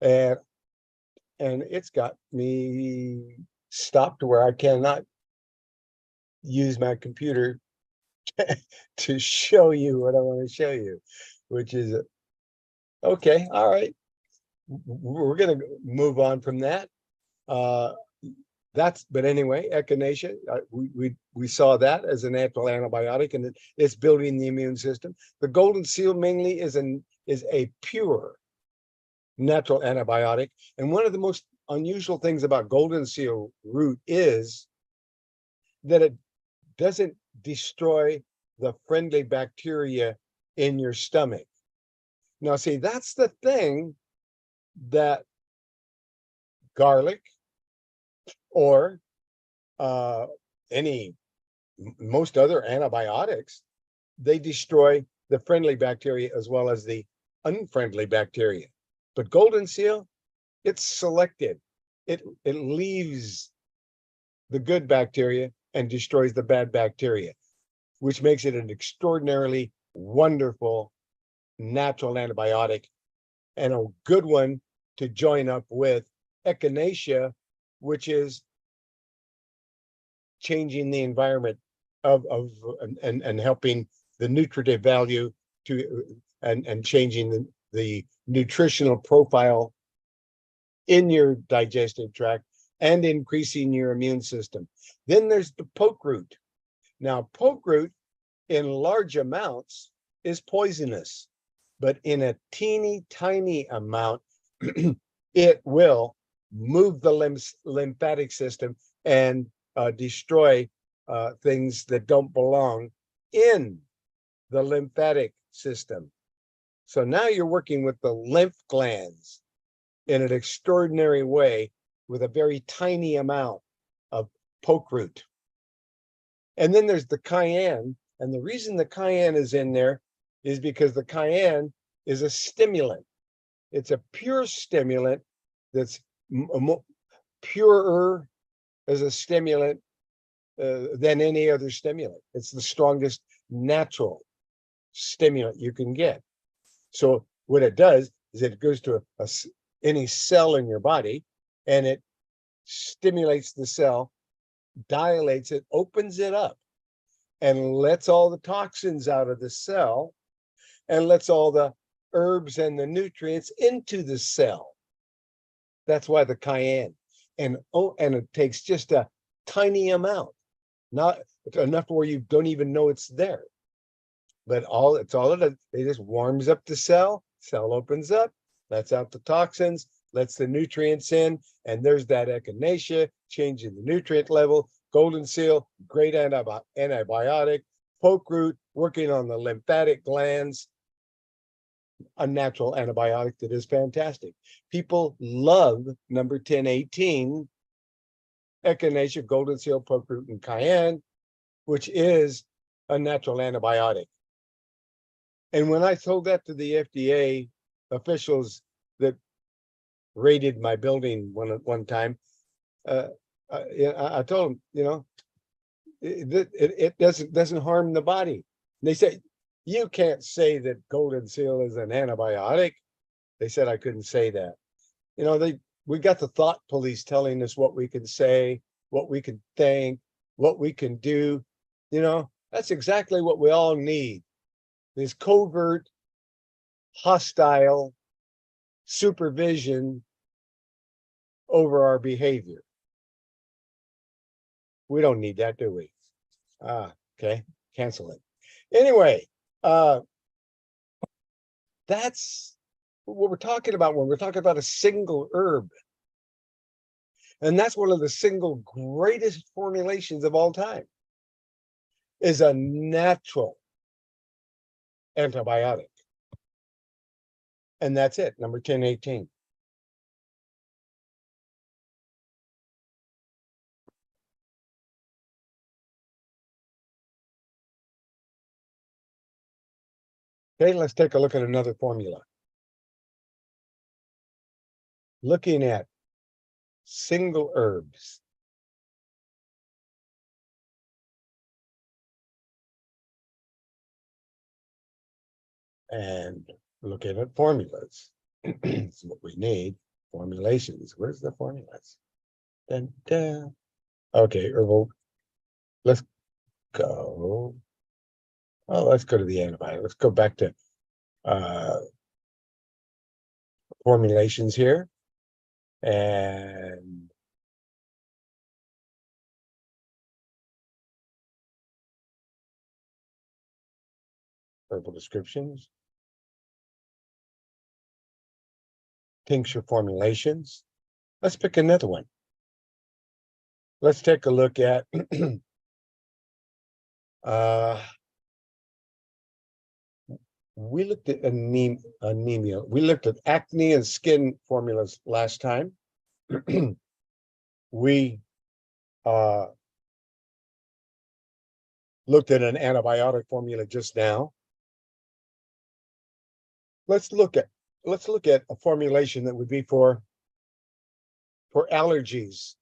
and it's got me stopped where I cannot use my computer to show you what I want to show you, which is okay. All right, we're going to move on from that. But anyway, echinacea, we saw that as a natural antibiotic, and it's building the immune system. The golden seal mainly is a pure natural antibiotic, and one of the most unusual things about golden seal root is that it doesn't destroy the friendly bacteria in your stomach. Now, see, that's the thing that garlic or most other antibiotics, they destroy the friendly bacteria as well as the unfriendly bacteria. But golden seal, it's selective. It leaves the good bacteria and destroys the bad bacteria, which makes it an extraordinarily wonderful natural antibiotic and a good one to join up with echinacea, which is changing the environment and helping the nutritive value to and changing the nutritional profile in your digestive tract and increasing your immune system. Then there's the poke root. Now, poke root in large amounts is poisonous, but in a teeny tiny amount, it will move the lymphatic system and destroy things that don't belong in the lymphatic system. So now you're working with the lymph glands in an extraordinary way with a very tiny amount of poke root. And then there's the cayenne. And the reason the cayenne is in there is because the cayenne is a stimulant. It's a pure stimulant that's purer as a stimulant than any other stimulant. It's the strongest natural stimulant you can get. So what it does is it goes to any cell in your body and it stimulates the cell, dilates it, opens it up, and lets all the toxins out of the cell and lets all the herbs and the nutrients into the cell. That's why the cayenne. And it takes just a tiny amount, not enough where you don't even know it's there. But it's all it does. It just warms up the cell opens up, lets out the toxins, lets the nutrients in, and there's that echinacea, changing the nutrient level. Golden seal, great antibiotic. Poke root, working on the lymphatic glands. A natural antibiotic that is fantastic. People love number 1018, echinacea, golden seal, poke root, and cayenne, which is a natural antibiotic. And when I told that to the FDA officials that raided my building one time, I told them, it doesn't harm the body. And they said, you can't say that golden seal is an antibiotic. They said I couldn't say that. We got the thought police telling us what we can say, what we can think, what we can do. That's exactly what we all need. This covert, hostile supervision over our behavior. We don't need that, do we? Okay, cancel it. Anyway, that's what we're talking about when we're talking about a single herb. And that's one of the single greatest formulations of all time, is a natural antibiotic. And that's it, number 1018. Okay, let's take a look at another formula. Looking at single herbs. And looking at formulas. That's what we need. Formulations. Where's the formulas? Dun, dun. Okay, herbal. Let's go. Oh, let's go to the antibiotic. Let's go back to formulations here. And herbal descriptions. Tincture formulations. Let's pick another one. Let's take a look at we looked at anemia. We looked at acne and skin formulas last time. We looked at an antibiotic formula just now. Let's look at a formulation that would be for allergies.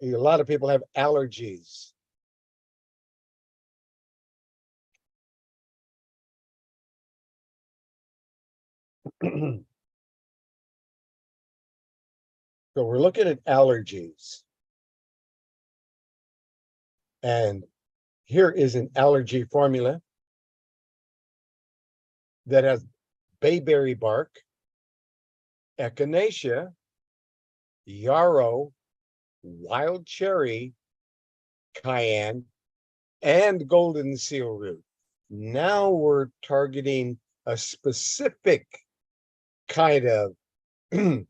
A lot of people have allergies. So we're looking at allergies. And here is an allergy formula that has bayberry bark, echinacea, yarrow, wild cherry, cayenne, and golden seal root. Now we're targeting a specific kind of a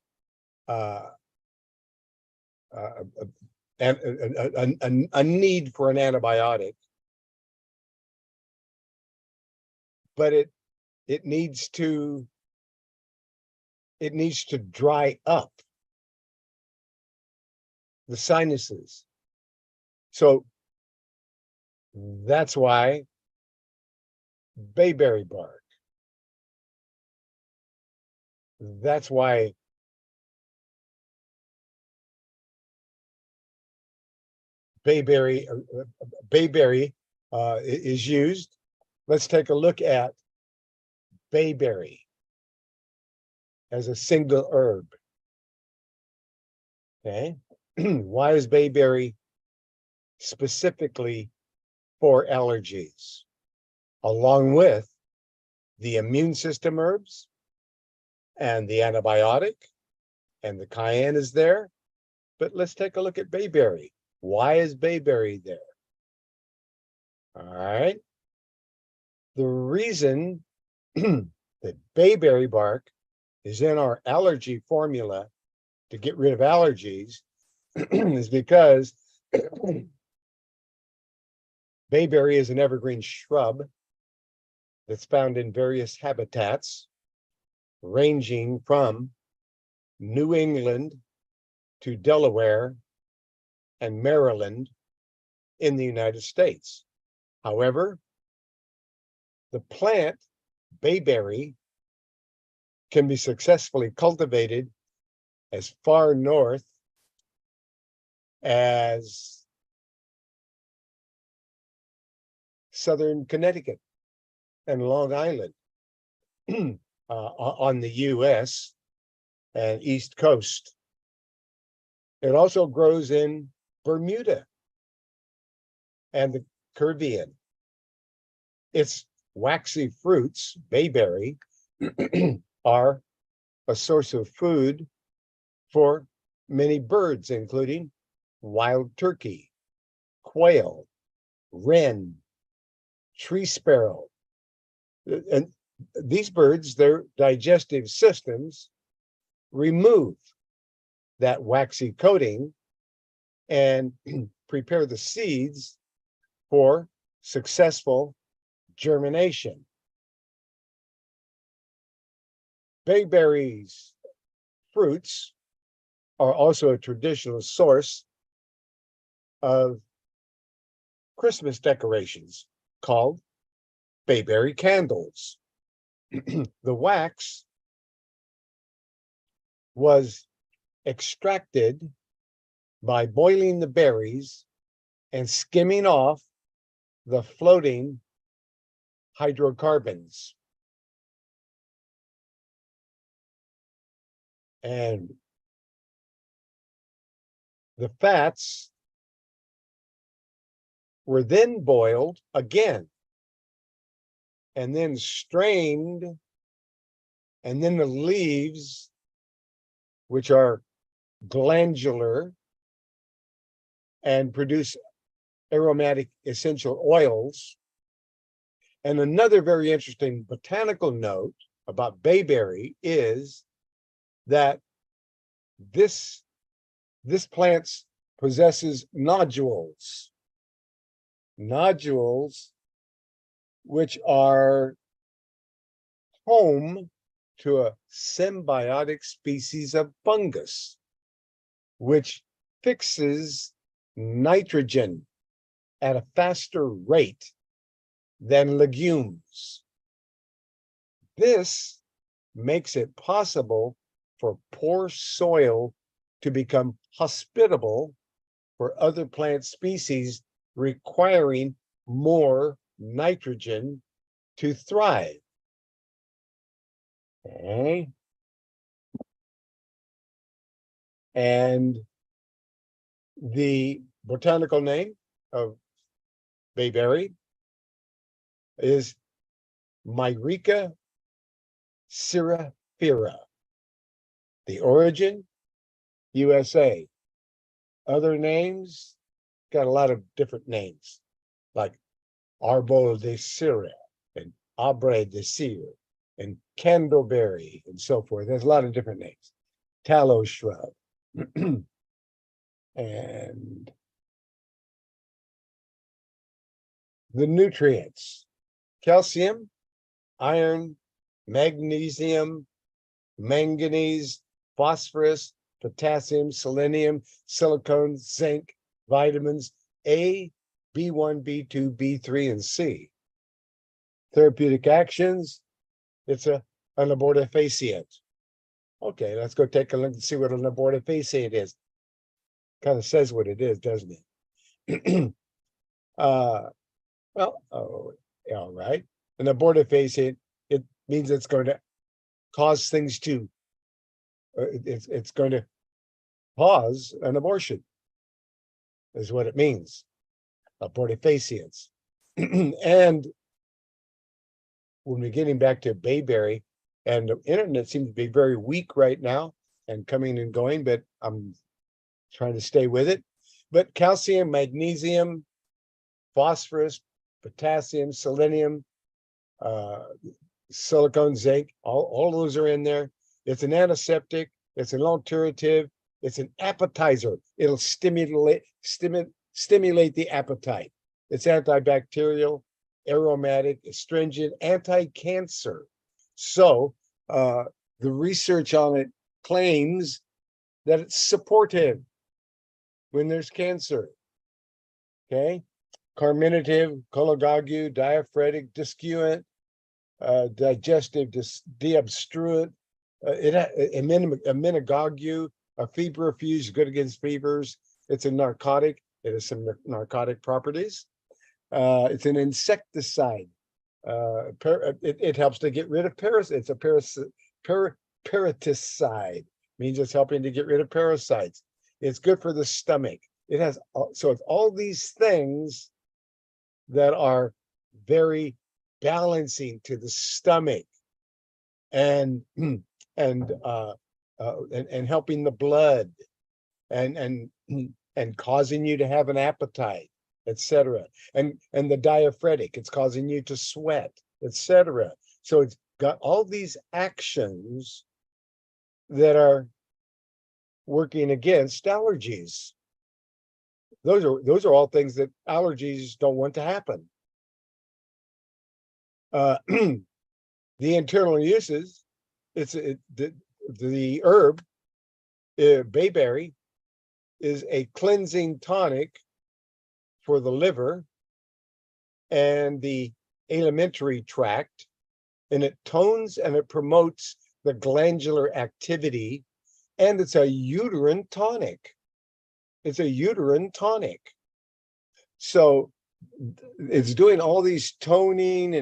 need for an antibiotic, but it needs to dry up the sinuses. So that's why bayberry bark, That's why bayberry is used. Let's take a look at bayberry as a single herb. Okay, why is bayberry specifically for allergies, along with the immune system herbs and the antibiotic, and the cayenne is there. But let's take a look at bayberry. Why is bayberry there? All right. The reason that bayberry bark is in our allergy formula to get rid of allergies is because bayberry is an evergreen shrub that's found in various habitats, ranging from New England to Delaware and Maryland in the United States. However, the plant bayberry can be successfully cultivated as far north as southern Connecticut and Long Island on the US and East Coast. It also grows in Bermuda and the Caribbean. Its waxy fruits, bayberry, are a source of food for many birds, including wild turkey, quail, wren, tree sparrow. And these birds, their digestive systems remove that waxy coating and prepare the seeds for successful germination. Bayberries fruits are also a traditional source of Christmas decorations called bayberry candles. The wax was extracted by boiling the berries and skimming off the floating hydrocarbons. And the fats were then boiled again and then strained, and then the leaves, which are glandular and produce aromatic essential oils. And another very interesting botanical note about bayberry is that this plant possesses nodules, which are home to a symbiotic species of fungus, which fixes nitrogen at a faster rate than legumes. This makes it possible for poor soil to become hospitable for other plant species requiring more nitrogen to thrive. Okay. And the botanical name of bayberry is Myrica cerifera. The origin, USA. Other names, got a lot of different names, like arbol de cire and arbre de cire and candleberry and so forth. There's a lot of different names. Tallow shrub. And the nutrients: calcium, iron, magnesium, manganese, phosphorus, potassium, selenium, silicone, zinc, vitamins A, B1, B2, B3, and C. Therapeutic actions: it's an abortifacient. Okay, let's go take a look and see what an abortifacient is. Kind of says what it is, doesn't it? Well, oh, yeah, all right. An abortifacient, it means it's going to cause things to, it's going to cause an abortion, is what it means. Abortifacients. And when we're getting back to bayberry, and the internet seems to be very weak right now and coming and going, but I'm trying to stay with it. But calcium, magnesium, phosphorus, potassium, selenium, silicone, zinc, all those are in there. It's an antiseptic, it's an alterative, it's an appetizer. It'll stimulate the appetite. It's antibacterial, aromatic, astringent, anti-cancer. So the research on it claims that it's supportive when there's cancer. Okay, carminative, cholagogue, diaphoretic, discuant, digestive, deobstruent, amenagogue, a febrifuge, good against fevers. It's a narcotic. It has some narcotic properties. It's an insecticide. It helps to get rid of parasites. It's a parasiticide. Means it's helping to get rid of parasites. It's good for the stomach. It has, so it's all these things that are very balancing to the stomach and helping the blood and causing you to have an appetite, etc. And the diaphoretic, it's causing you to sweat, etc. So it's got all these actions that are working against allergies. Those are all things that allergies don't want to happen. The internal uses, the herb, bayberry, is a cleansing tonic for the liver and the alimentary tract, and it tones and it promotes the glandular activity, and it's a uterine tonic. It's a uterine tonic. So it's doing all these toning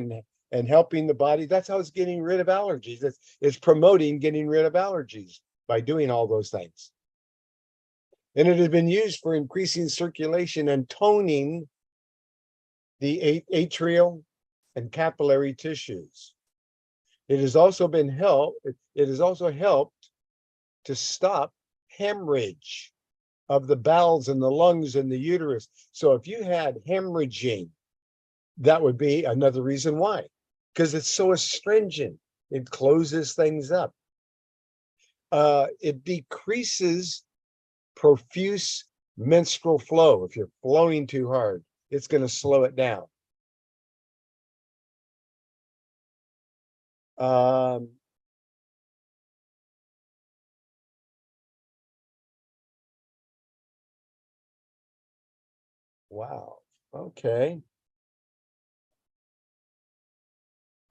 and helping the body. That's how it's getting rid of allergies. It's promoting getting rid of allergies by doing all those things. And it has been used for increasing circulation and toning the atrial and capillary tissues. It has also helped to stop hemorrhage of the bowels and the lungs and the uterus. So if you had hemorrhaging, that would be another reason why, because it's so astringent. It closes things up. It decreases profuse menstrual flow. If you're flowing too hard, it's going to slow it down. Wow. Okay.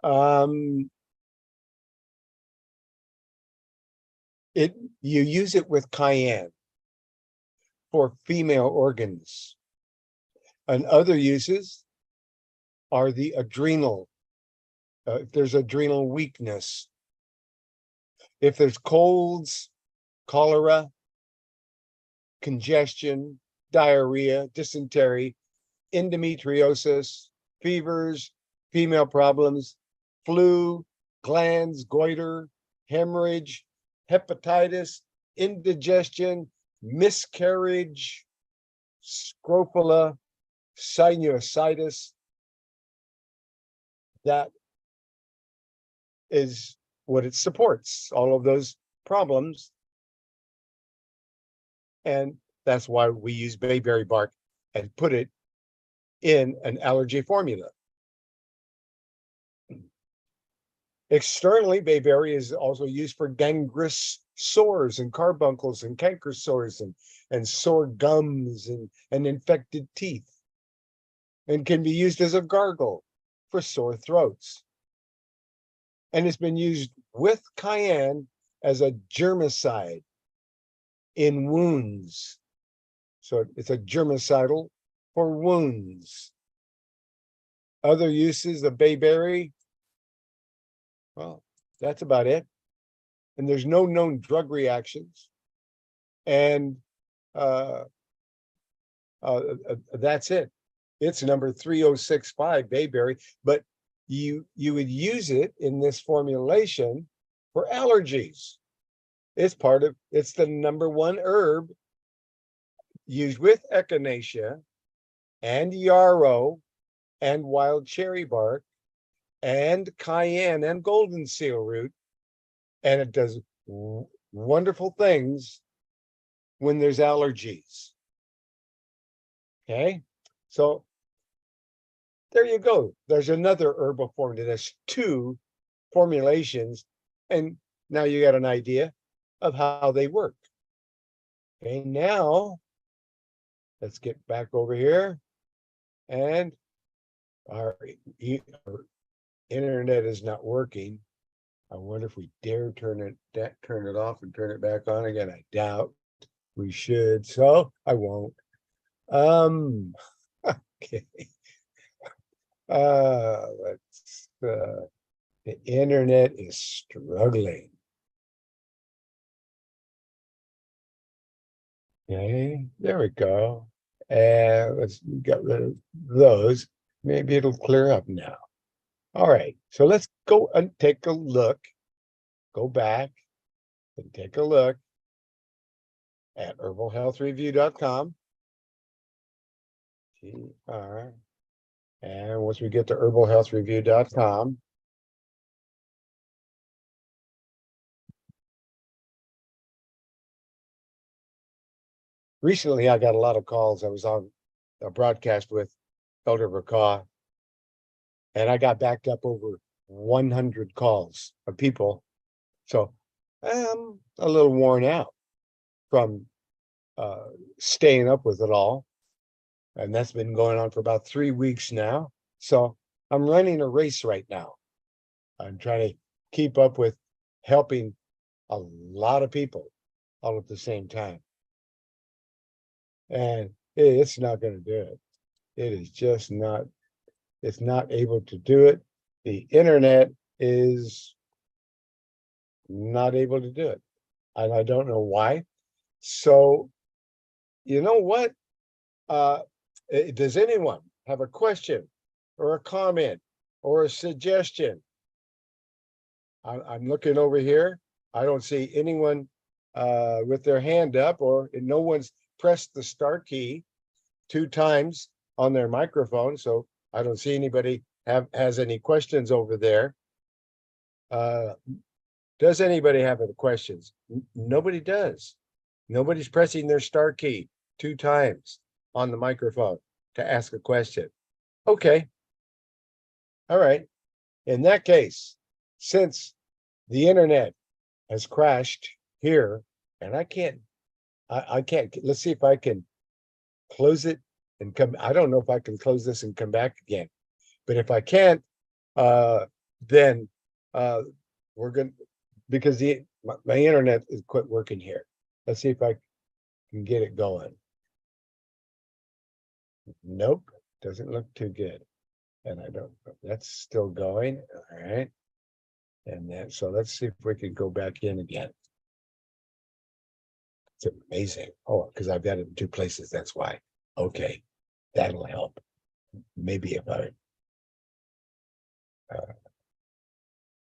You use it with cayenne for female organs, and other uses are the adrenal. If there's adrenal weakness, if there's colds, cholera, congestion, diarrhea, dysentery, endometriosis, fevers, female problems, flu, glands, goiter, hemorrhage, hepatitis, indigestion, miscarriage, scrofula, sinusitis. That is what it supports, all of those problems. And that's why we use bayberry bark and put it in an allergy formula. Externally, bayberry is also used for gangrenous sores and carbuncles and canker sores and sore gums and infected teeth, and can be used as a gargle for sore throats. And it's been used with cayenne as a germicide in wounds. So it's a germicidal for wounds. Other uses of bayberry, well, that's about it. And there's no known drug reactions. And that's it. It's number 3065 bayberry, but you would use it in this formulation for allergies. It's the number one herb used with echinacea and yarrow and wild cherry bark and cayenne and golden seal root. And it does wonderful things when there's allergies. Okay, so there you go. There's another herbal formula. There's 2 formulations, and now you got an idea of how they work. Okay, now let's get back over here, and our internet is not working. I wonder if we dare turn it off and turn it back on again. I doubt we should, so I won't. Okay. The internet is struggling. Okay, there we go. And let's get rid of those. Maybe it'll clear up now. All right, so let's go and take a look. Go back and take a look at herbalhealthreview.com. And once we get to herbalhealthreview.com, recently I got a lot of calls. I was on a broadcast with Elder Bracaw, and I got backed up over 100 calls of people. So I'm a little worn out from staying up with it all. And that's been going on for about 3 weeks now. So I'm running a race right now. I'm trying to keep up with helping a lot of people all at the same time. And it's not going to do it. It is just not, it's not able to do it. The internet is not able to do it. And I don't know why. So, you know what? Does anyone have a question or a comment or a suggestion? I'm looking over here. I don't see anyone with their hand up, or no one's pressed the start key 2 times on their microphone. So I don't see anybody has any questions over there. Does anybody have any questions? Nobody does. Nobody's pressing their start key 2 times on the microphone to ask a question. Okay. All right. In that case, since the internet has crashed here, and I can't, let's see if I can close it and come. I don't know if I can close this and come back again, but if I can't, then we're going to, because my internet is quit working here. Let's see if I can get it going. Nope, doesn't look too good. And I don't, that's still going. All right. And then, so let's see if we can go back in again. It's amazing. Oh, because I've got it in 2 places. That's why. Okay, that'll help. Maybe if I,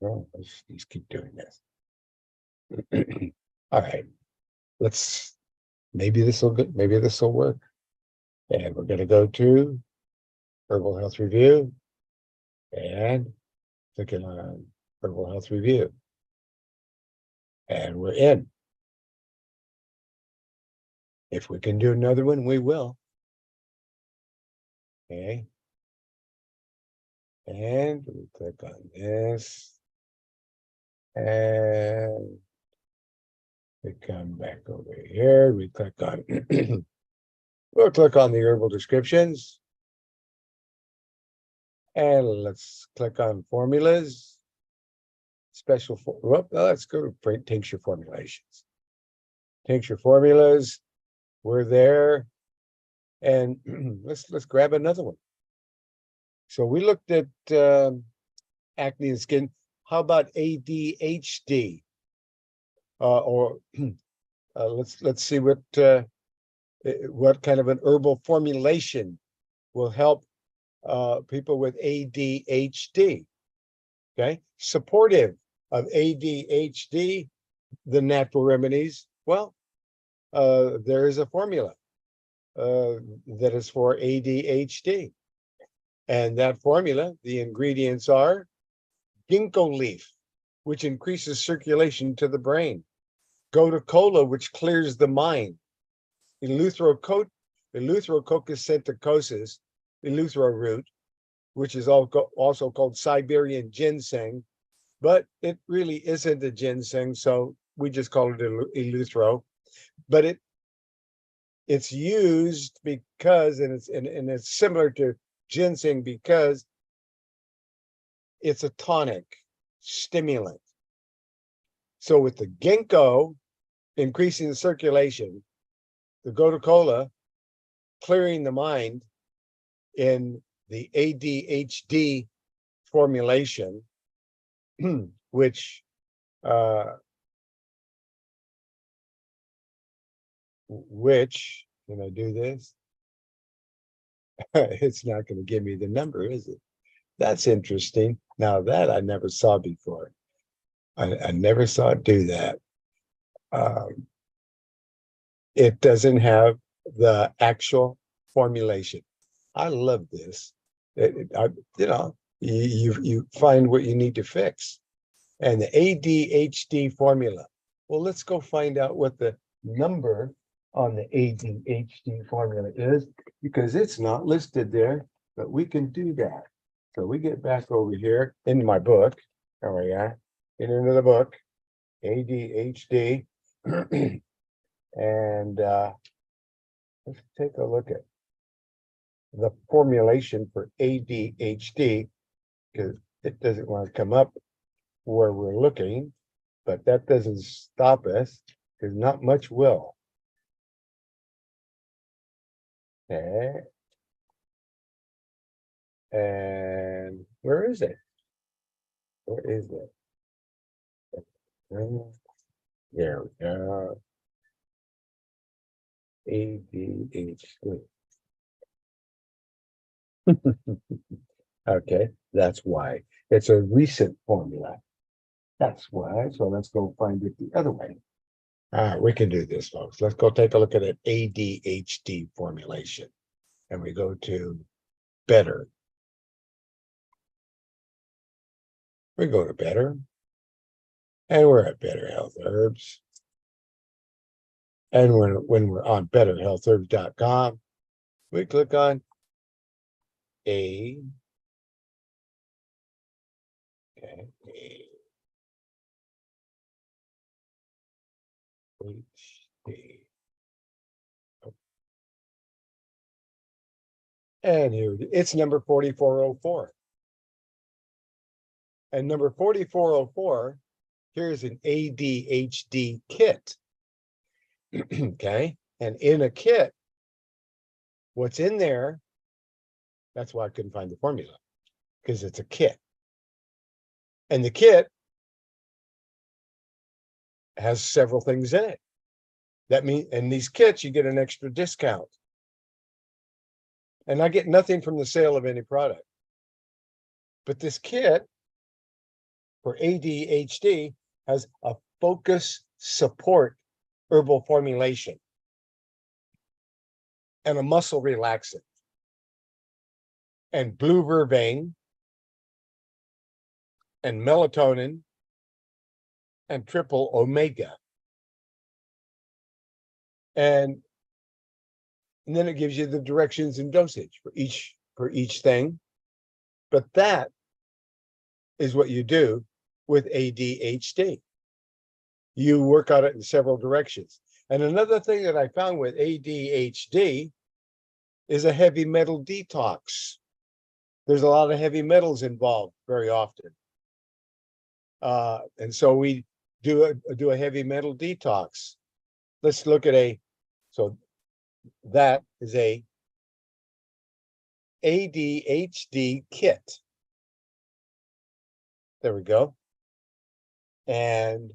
no, let's just keep doing this. All right, maybe this will work. And we're going to go to Herbal Health Review and clicking on Herbal Health Review. And we're in. If we can do another one, we will. Okay. And we click on this. And we come back over here. We click on, we'll click on the herbal descriptions. And let's click on formulas. let's go to tincture formulations. Tincture formulas, we're there. And let's grab another one. So we looked at acne and skin. How about ADHD? Let's see what kind of an herbal formulation will help people with ADHD. Okay, supportive of ADHD, the natural remedies. Well, there is a formula that is for ADHD. And that formula, the ingredients are ginkgo leaf, which increases circulation to the brain, gotu kola, which clears the mind, eleutherococcus senticosus, eleuther root, which is also called Siberian ginseng, but it really isn't a ginseng, so we just call it eleuther. But it's used because, and it's similar to ginseng because it's a tonic stimulant. So with the ginkgo increasing the circulation, the gotu kola clearing the mind in the ADHD formulation, which can I do this? It's not going to give me the number, is it? That's interesting. Now that I never saw before. I never saw it do that. It doesn't have the actual formulation. I love this. You find what you need to fix. And the ADHD formula. Well, let's go find out what the number on the ADHD formula is, because it's not listed there, but we can do that. So we get back over here in my book. There we are. Get into the book, ADHD. And let's take a look at the formulation for ADHD, because it doesn't want to come up where we're looking, but that doesn't stop us, because not much will. Okay. And where is it? Where is it? There we go. ADHD. Okay, that's why. It's a recent formula. That's why. So let's go find it the other way. All right, we can do this, folks. Let's go take a look at an ADHD formulation. And we go to better. We go to better. And we're at Better Health Herbs. And when we're on betterhealthherbs.com, we click on A. Okay. HD. And here it's number 4404. And number 4404, here's an ADHD kit. Okay. And in a kit, what's in there, that's why I couldn't find the formula, because it's a kit. And the kit has several things in it. That means, in these kits, you get an extra discount. And I get nothing from the sale of any product. But this kit for ADHD has a focus support herbal formulation and a muscle relaxant and blue vervain and melatonin and triple omega. And then it gives you the directions and dosage for each thing. But that is what you do with ADHD. You work on it in several directions. And another thing that I found with ADHD is a heavy metal detox. There's a lot of heavy metals involved very often. And so we do a heavy metal detox. Let's look at so that is a ADHD kit. There we go. And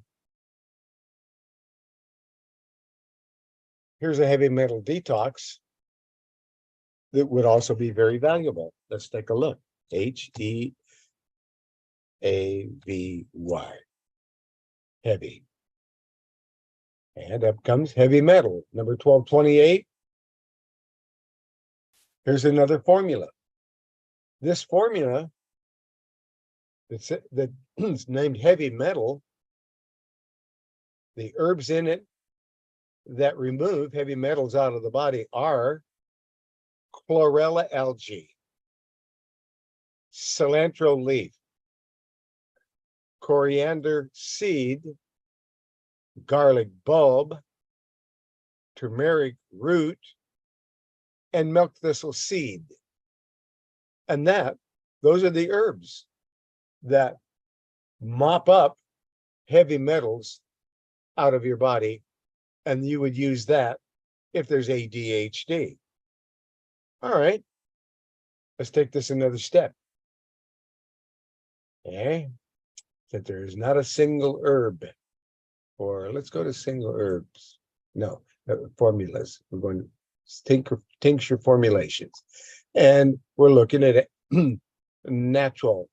here's a heavy metal detox that would also be very valuable. Let's take a look. HEAVY, heavy. And up comes heavy metal, number 1228. Here's another formula. This formula that's named heavy metal, the herbs in it that remove heavy metals out of the body are chlorella algae, cilantro leaf, coriander seed, garlic bulb, turmeric root, and milk thistle seed. And those are the herbs that mop up heavy metals out of your body. And you would use that if there's ADHD. All right, let's take this another step. Okay, that there is not a single herb, or let's go to single herbs. No, formulas. We're going to tincture formulations. And we're looking at natural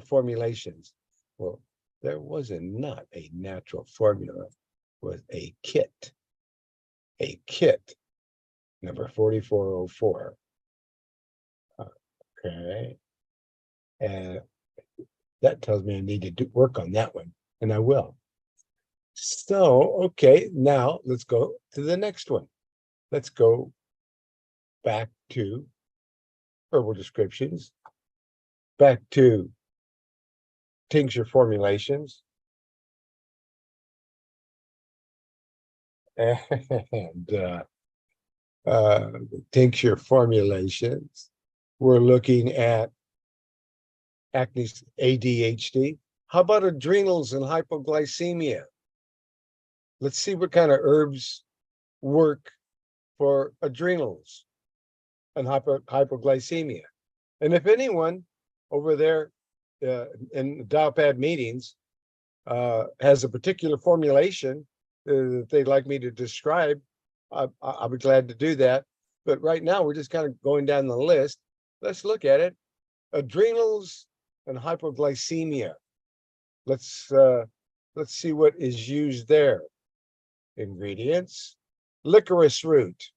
formulations. Well, there was not a natural formula, was a kit. A kit, number 4404. Okay. And that tells me I need to work on that one, and I will. So, okay, now let's go to the next one. Let's go back to herbal descriptions, back to tincture formulations. And tincture formulations, we're looking at ADHD. How about adrenals and hypoglycemia? Let's see what kind of herbs work for adrenals and hypoglycemia. And if anyone over there in dial-pad meetings has a particular formulation that they'd like me to describe, I'll be glad to do that. But right now, we're just kind of going down the list. Let's look at it. Adrenals and hypoglycemia. Let's see what is used there. Ingredients: licorice root,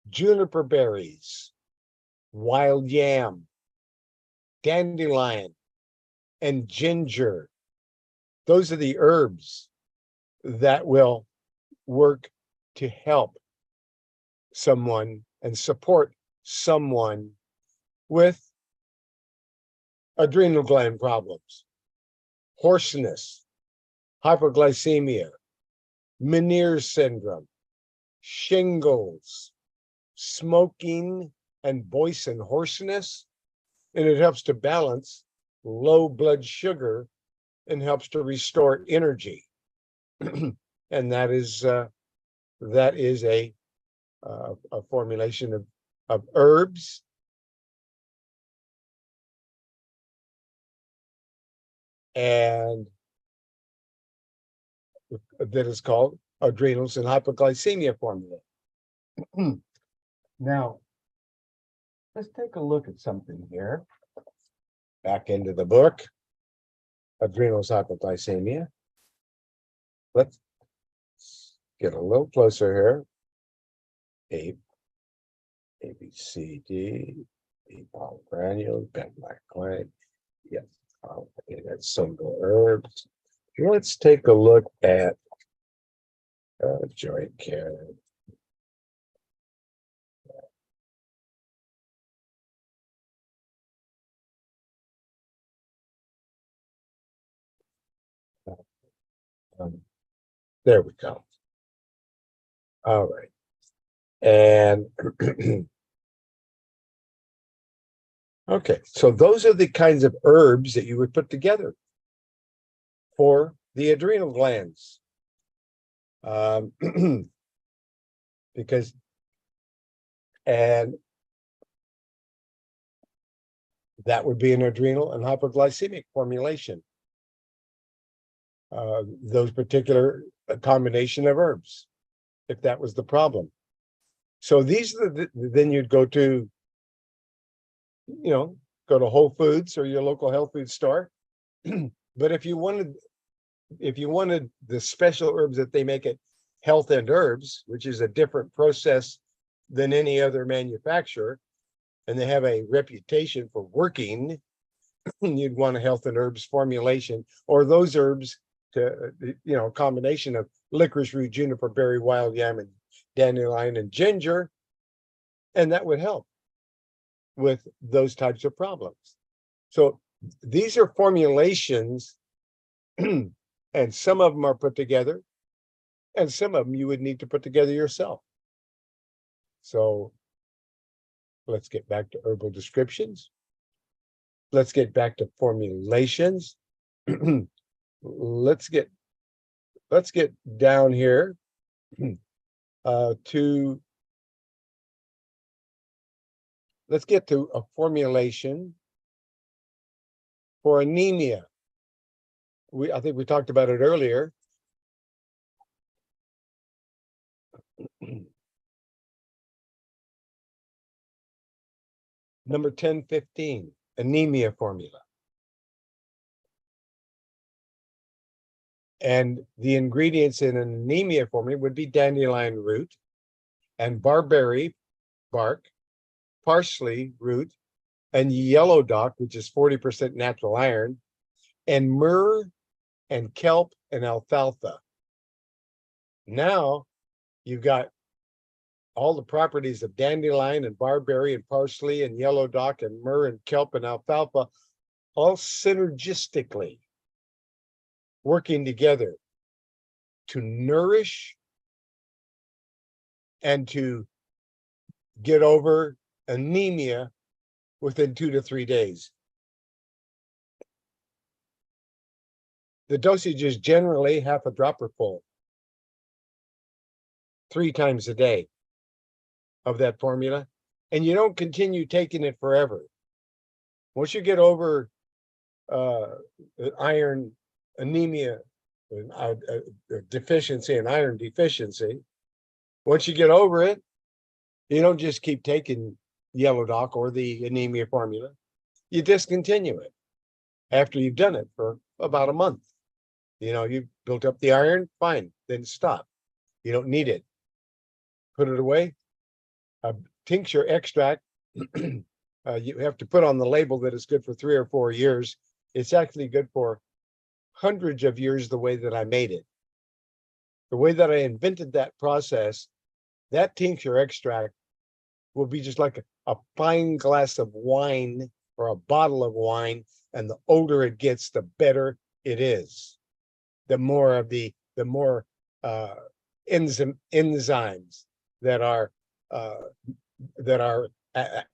juniper berries, wild yam, dandelion, and ginger. Those are the herbs that will work to help someone and support someone with adrenal gland problems, hoarseness, hypoglycemia, Meniere's syndrome, shingles, smoking, and voice and hoarseness. And it helps to balance low blood sugar and helps to restore energy. And that is a formulation of herbs. And that is called adrenals and hypoglycemia formula. Now, let's take a look at something here. Back into the book, adrenals, hypoglycemia. Let's get a little closer here. A, B, C, D, E, granules, benzoyl, yes. Okay, that's single herbs. Let's take a look at joint care. There we go. All right. And okay, so those are the kinds of herbs that you would put together. for the adrenal glands. Because, and that would be an adrenal and hypoglycemic formulation. Those particular combination of herbs, if that was the problem. So these are then you'd go to, go to Whole Foods or your local health food store. But if you wanted the special herbs that they make at Health and Herbs, which is a different process than any other manufacturer, and they have a reputation for working, you'd want a Health and Herbs formulation, or those herbs to, a combination of licorice root, juniper berry, wild yam, and dandelion and ginger, and that would help with those types of problems. So these are formulations, and some of them are put together, and some of them you would need to put together yourself. So let's get back to herbal descriptions. Let's get back to formulations. Let's get down here let's get to a formulation for anemia. I think we talked about it earlier. Number 1015, anemia formula. And the ingredients in an anemia formula would be dandelion root and barberry bark, parsley root, and yellow dock, which is 40% natural iron, and myrrh and kelp and alfalfa. Now you've got all the properties of dandelion and barberry and parsley and yellow dock and myrrh and kelp and alfalfa all synergistically working together to nourish and to get over anemia within 2 to 3 days. The dosage is generally half a dropper full, 3 times a day of that formula, and you don't continue taking it forever. Once you get over iron anemia, deficiency and iron deficiency, once you get over it, you don't just keep taking yellow dock or the anemia formula. You discontinue it after you've done it for about a month. You've built up the iron, fine, then stop. You don't need it. Put it away. A tincture extract, you have to put on the label that it's good for 3 or 4 years. It's actually good for hundreds of years the way that I made it. The way that I invented that process, that tincture extract will be just like a fine glass of wine or a bottle of wine, and the older it gets, the better it is. The more enzymes that are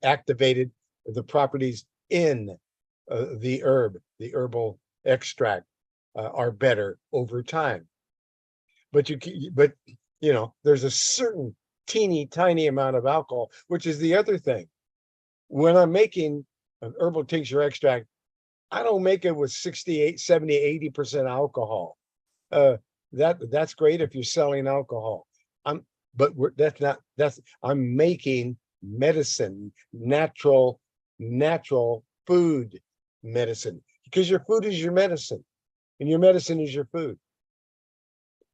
activated, the properties in the herbal extract are better over time. But there's a certain teeny tiny amount of alcohol, which is the other thing. When I'm making an herbal tincture extract, I don't make it with 68, 70, 80% alcohol. That's great if you're selling alcohol. I'm making medicine, natural food medicine, because your food is your medicine and your medicine is your food.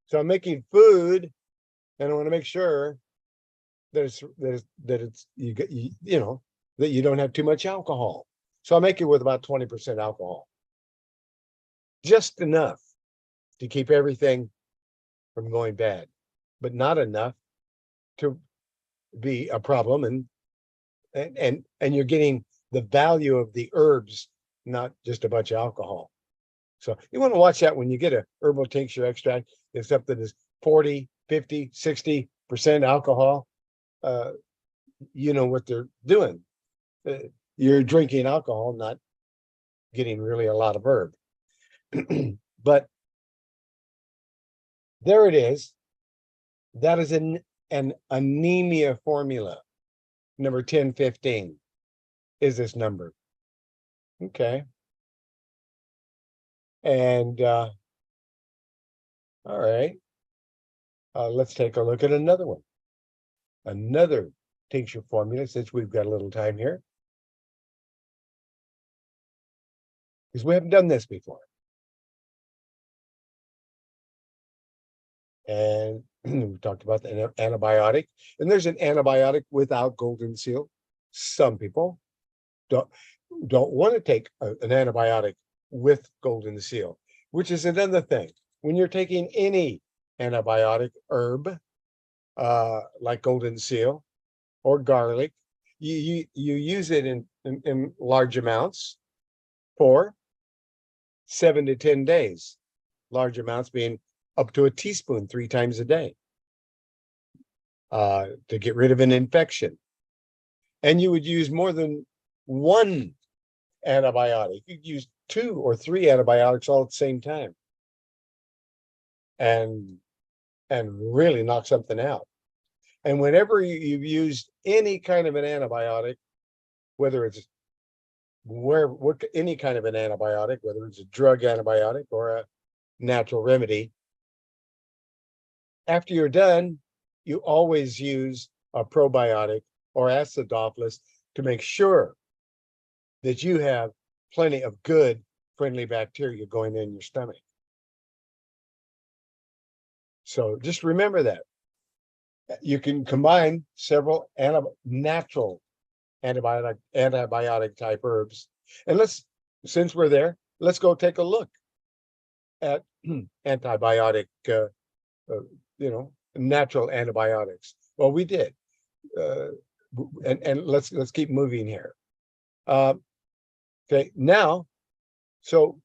So I'm making food, and I want to make sure that you don't have too much alcohol. So I make it with about 20% alcohol, just enough to keep everything from going bad, but not enough to be a problem. And you're getting the value of the herbs, not just a bunch of alcohol. So you want to watch that when you get a herbal tincture extract. It's something that's 40, 50, 60% alcohol. You know what they're doing. You're drinking alcohol, not getting really a lot of herb. But There it is. That is an anemia formula. Number 1015 is this number. Okay. And all right. Let's take a look at another one. Another tincture formula, since we've got a little time here. Because we haven't done this before. And we talked about the antibiotic. And there's an antibiotic without golden seal. Some people don't want to take an antibiotic with golden seal, which is another thing. When you're taking any antibiotic herb, like golden seal or garlic, you use it in large amounts for 7 to 10 days. Large amounts being up to a teaspoon 3 times a day, to get rid of an infection. And you would use more than one antibiotic. You'd use 2 or 3 antibiotics all at the same time, and really knock something out. And whenever you've used any kind of an antibiotic, whether it's any kind of an antibiotic, whether it's a drug antibiotic or a natural remedy, after you're done, you always use a probiotic or acidophilus to make sure that you have plenty of good friendly bacteria going in your stomach. So just remember that. You can combine several natural antibiotic type herbs. And since we're there, let's go take a look at antibiotic, natural antibiotics. Well, we did. And let's keep moving here. Okay, now, so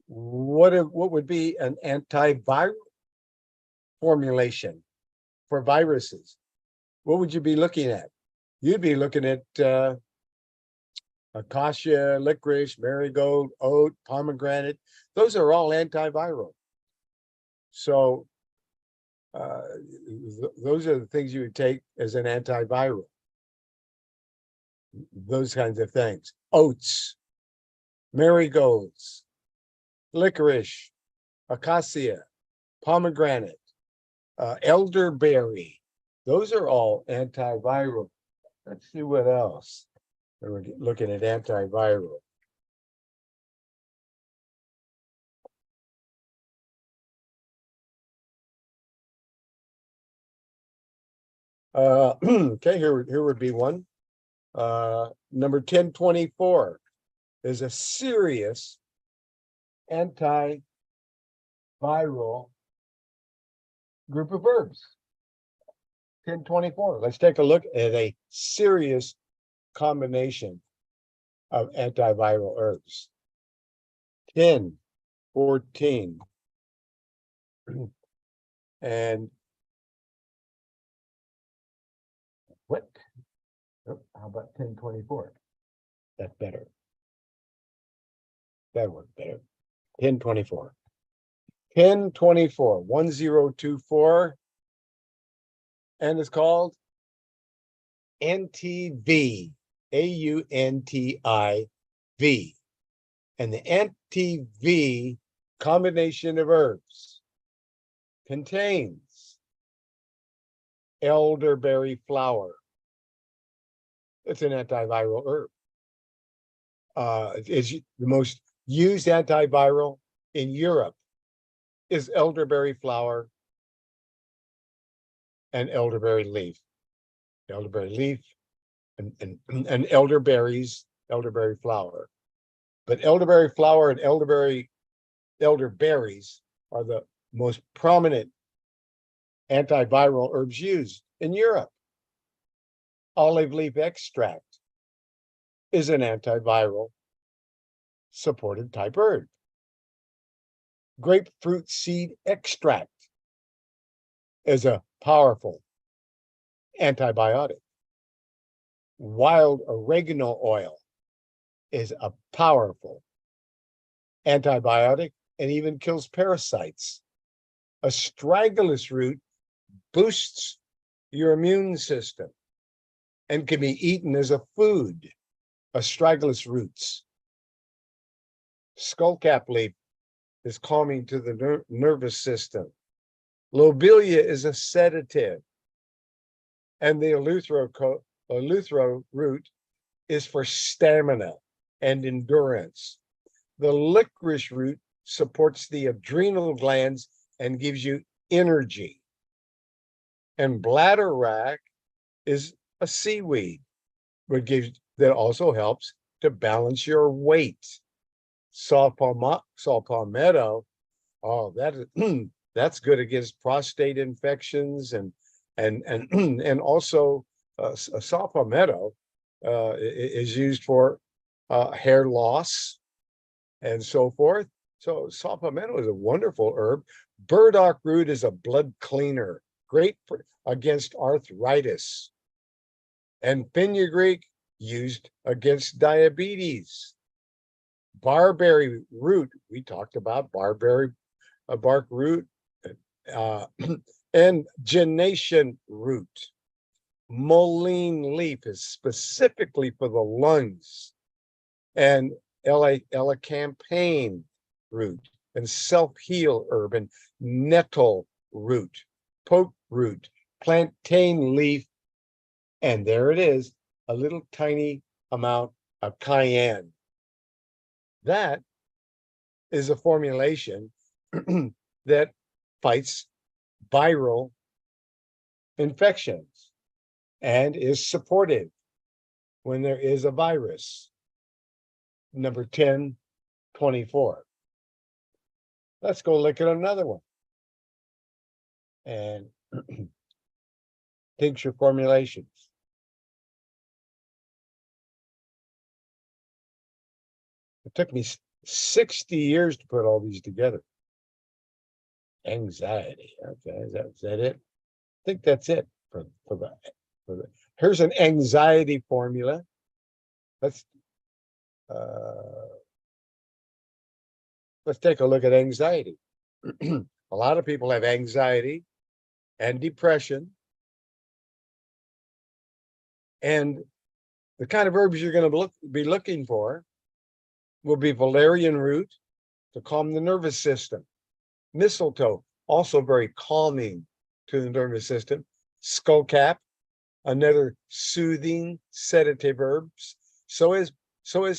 what would be an antiviral formulation for viruses? What would you be looking at? You'd be looking at acacia, licorice, marigold, oat, pomegranate. Those are all antiviral. So those are the things you would take as an antiviral. Those kinds of things. Oats, marigolds, licorice, acacia, pomegranate, elderberry. Those are all antiviral. Let's see what else. We're looking at antiviral. Okay, here would be one. Number 1024 is a serious antiviral group of herbs. 1024. Let's take a look at a serious combination of antiviral herbs. 1014. And what? Oh, how about 1024? That's better. That worked better. 1024. 1024, 1024. And it's called AUNTIE, AUNTIV. And the AUNTIV combination of herbs contains elderberry flower. It's an antiviral herb. It's the most used antiviral in Europe is elderberry flower and elderberry leaf. Elderberry leaf and elderberries, elderberry flower. But elderberry flower and elderberries are the most prominent antiviral herbs used in Europe. Olive leaf extract is an antiviral supported type herb. Grapefruit seed extract is a powerful antibiotic. Wild oregano oil is a powerful antibiotic and even kills parasites. Astragalus root boosts your immune system and can be eaten as a food. Astragalus roots. Skullcap leaf is calming to the nervous system. Lobelia is a sedative. And the eleuthero root is for stamina and endurance. The licorice root supports the adrenal glands and gives you energy. And bladderwrack is a seaweed, that also helps to balance your weight. Saw palmetto, oh, that's good against prostate infections and also saw palmetto is used for hair loss and so forth. So saw palmetto is a wonderful herb. Burdock root is a blood cleaner, great against arthritis. And fenugreek used against diabetes. Barberry root, we talked about barberry bark root, and gennation root. Mullein leaf is specifically for the lungs, and elecampane root, and self-heal herb, and nettle root, poke root, plantain leaf, and there it is, a little tiny amount of cayenne. That is a formulation that fights viral infections and is supportive when there is a virus. Number 1024. Let's go look at another one. And tincture formulations. It took me 60 years to put all these together. Anxiety. Okay, is that it? I think that's it for the. Here's an anxiety formula. Let's take a look at anxiety. A lot of people have anxiety and depression, and the kind of herbs you're going to be looking for will be valerian root to calm the nervous system. Mistletoe, also very calming to the nervous system. Skullcap, another soothing sedative herbs. So is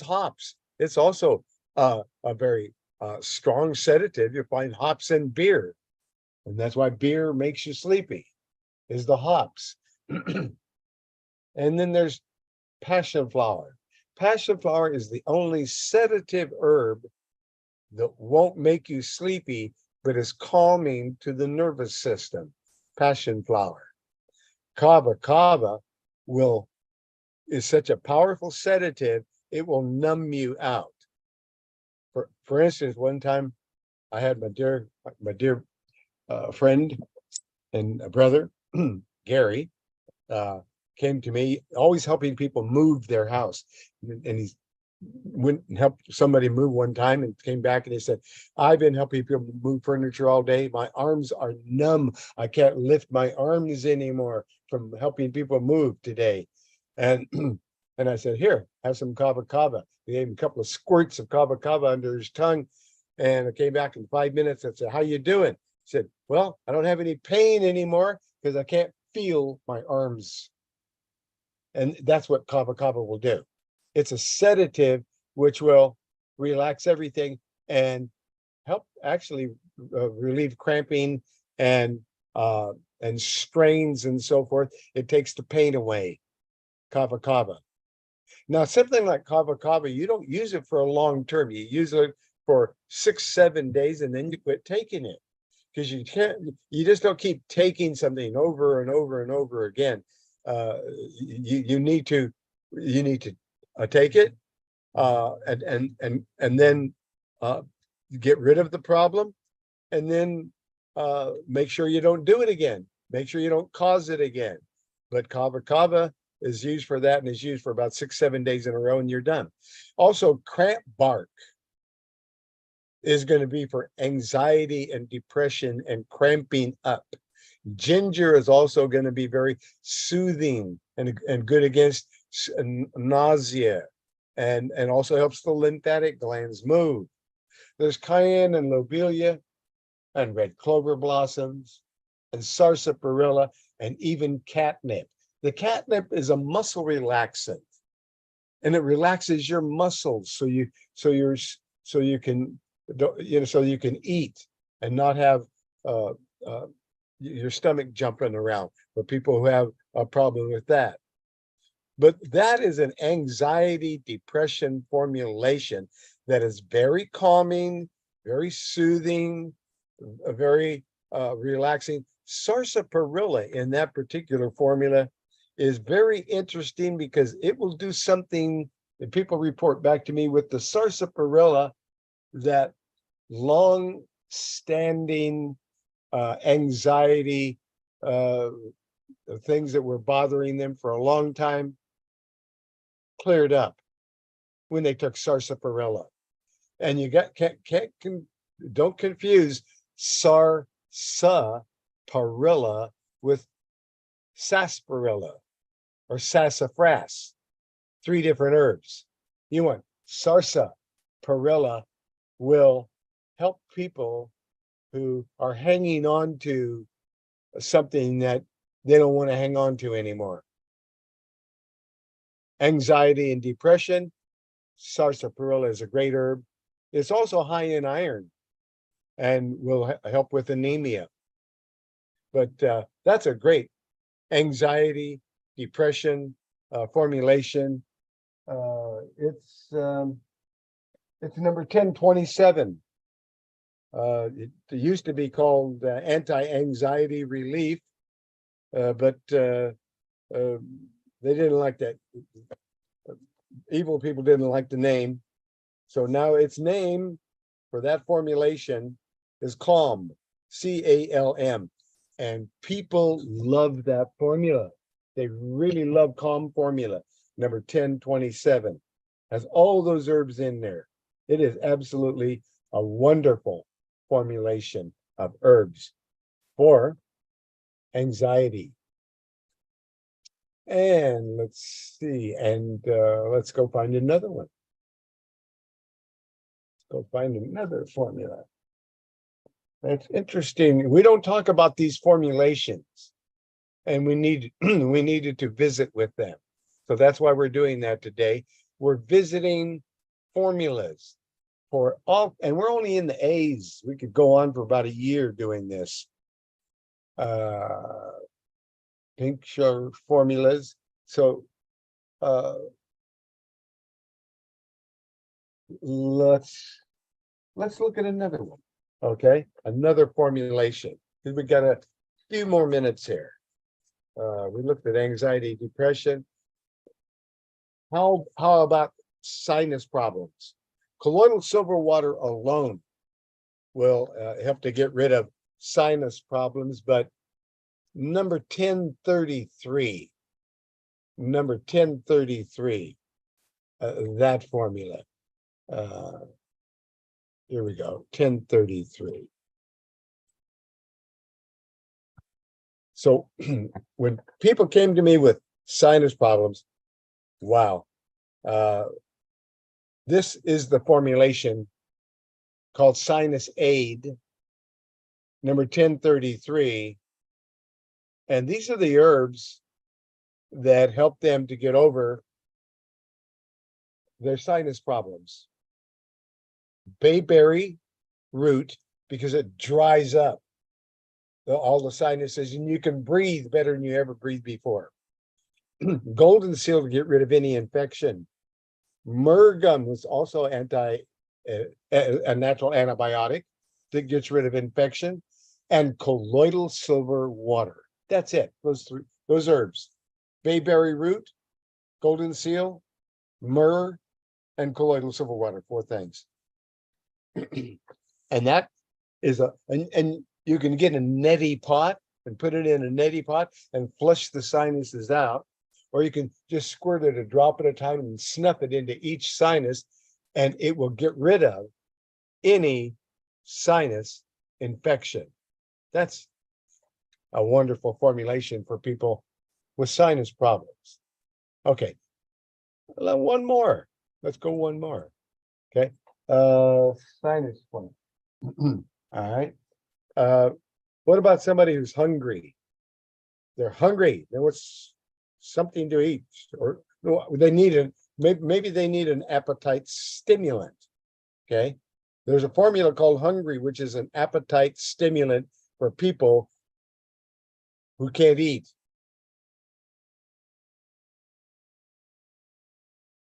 hops. It's also a very strong sedative. You find hops in beer, and that's why beer makes you sleepy, is the hops. And then there's passion flower. Passion flower is the only sedative herb that won't make you sleepy, but is calming to the nervous system. Passion flower. Kava is such a powerful sedative, it will numb you out. For instance, one time I had my dear friend and brother, Gary, came to me, always helping people move their house. And he went and helped somebody move one time and came back and he said, I've been helping people move furniture all day. My arms are numb. I can't lift my arms anymore from helping people move today. And I said, here, have some kava. He gave him a couple of squirts of kava under his tongue. And I came back in 5 minutes and said, how you doing? He said, well, I don't have any pain anymore because I can't feel my arms. And that's what kava will do. It's a sedative which will relax everything and help actually relieve cramping and strains and so forth. It takes the pain away. Kava. Now, something like kava, you don't use it for a long term. You use it for 6-7 days and then you quit taking it, because you just don't keep taking something over and over and over again. You need to take it and then get rid of the problem, and then make sure you don't do it again. Make sure you don't cause it again. But kava is used for that, and is used for about 6-7 days in a row, and you're done. Also, cramp bark. is going to be for anxiety and depression and cramping up. Ginger is also going to be very soothing and good against nausea and also helps the lymphatic glands move. There's cayenne and lobelia and red clover blossoms and sarsaparilla and even catnip. The catnip is a muscle relaxant and it relaxes your muscles so you can eat and not have your stomach jumping around for people who have a problem with that. But that is an anxiety depression formulation that is very calming, very soothing, very relaxing. Sarsaparilla in that particular formula is very interesting because it will do something that people report back to me with the sarsaparilla, that long-standing anxiety, things that were bothering them for a long time, cleared up when they took sarsaparilla. And you don't confuse sarsaparilla with sarsaparilla or sassafras, 3 different herbs. You want sarsaparilla will help people who are hanging on to something that they don't want to hang on to anymore. Anxiety and depression, sarsaparilla is a great herb. It's also high in iron and will help with anemia. But that's a great anxiety, depression formulation. It's number 1027. It used to be called anti-anxiety relief, but they didn't like that. Evil people didn't like the name. So now its name for that formulation is Calm, C-A-L-M. And people love that formula. They really love Calm formula, number 1027. Has all those herbs in there. It is absolutely a wonderful formulation of herbs for anxiety. And let's see, and let's go find another one. Let's go find another formula. That's interesting. We don't talk about these formulations, and we needed to visit with them. So that's why we're doing that today. We're visiting formulas for all, and we're only in the A's. We could go on for about a year doing this. Tincture formulas. So let's look at another one. Okay, another formulation, because we got a few more minutes here. We looked at anxiety, depression. How about sinus problems? Colloidal silver water alone will help to get rid of sinus problems, but number 1033, that formula. Here we go, 1033. So when people came to me with sinus problems, wow, this is the formulation called Sinus Aid, number 1033. And these are the herbs that help them to get over their sinus problems. Bayberry root, because it dries up all the sinuses and you can breathe better than you ever breathed before. Golden seal to get rid of any infection. Myrrh gum was also a natural antibiotic that gets rid of infection. And colloidal silver water. That's it. Those herbs. Bayberry root, golden seal, myrrh, and colloidal silver water. 4 things. And that is and you can get a neti pot and put it in a neti pot and flush the sinuses out, or you can just squirt it a drop at a time and snuff it into each sinus, and it will get rid of any sinus infection. That's a wonderful formulation for people with sinus problems. Okay, one more. Let's go one more. Okay, sinus one. All right. What about somebody who's hungry? They're hungry. They want something to eat, or no, they need a maybe they need an appetite stimulant. Okay, there's a formula called Hungry, which is an appetite stimulant for people who can't eat.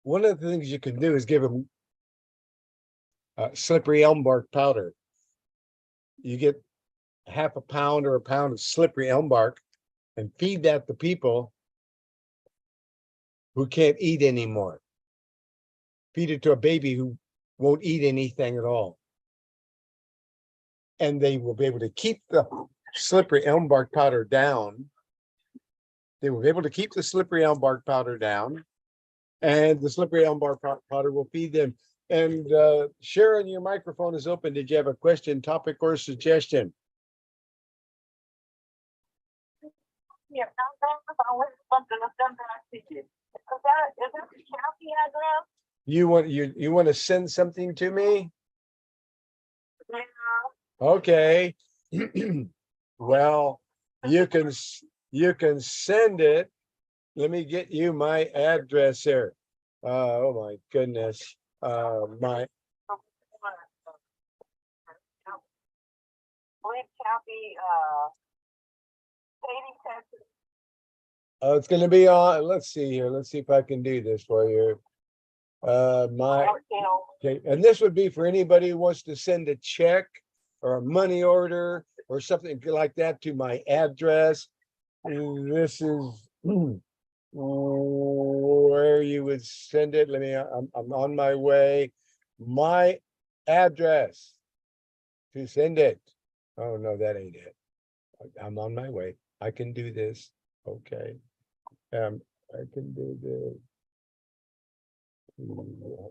One of the things you can do is give them slippery elm bark powder. You get half a pound or a pound of slippery elm bark and feed that to people who can't eat anymore. Feed it to a baby who won't eat anything at all. And they will be able to keep the slippery elm bark powder down. They will be able to keep the slippery elm bark powder down, and the slippery elm bark powder will feed them. And Sharon, your microphone is open. Did you have a question, topic, or suggestion? Yeah, I want something to send back to you. Is that the county address? You want to send something to me? Yeah. Okay. Well, you can send it. Let me get you my address here. Oh my goodness. My Lake County, Katy, Texas. it's going to be on. Let's see here. Let's see if I can do this for you. Okay, and this would be for anybody who wants to send a check or a money order or something like that to my address. This is where you would send it. Let me, I'm on my way. My address to send it. Oh no, that ain't it. I'm on my way. I can do this. Okay. I can do this.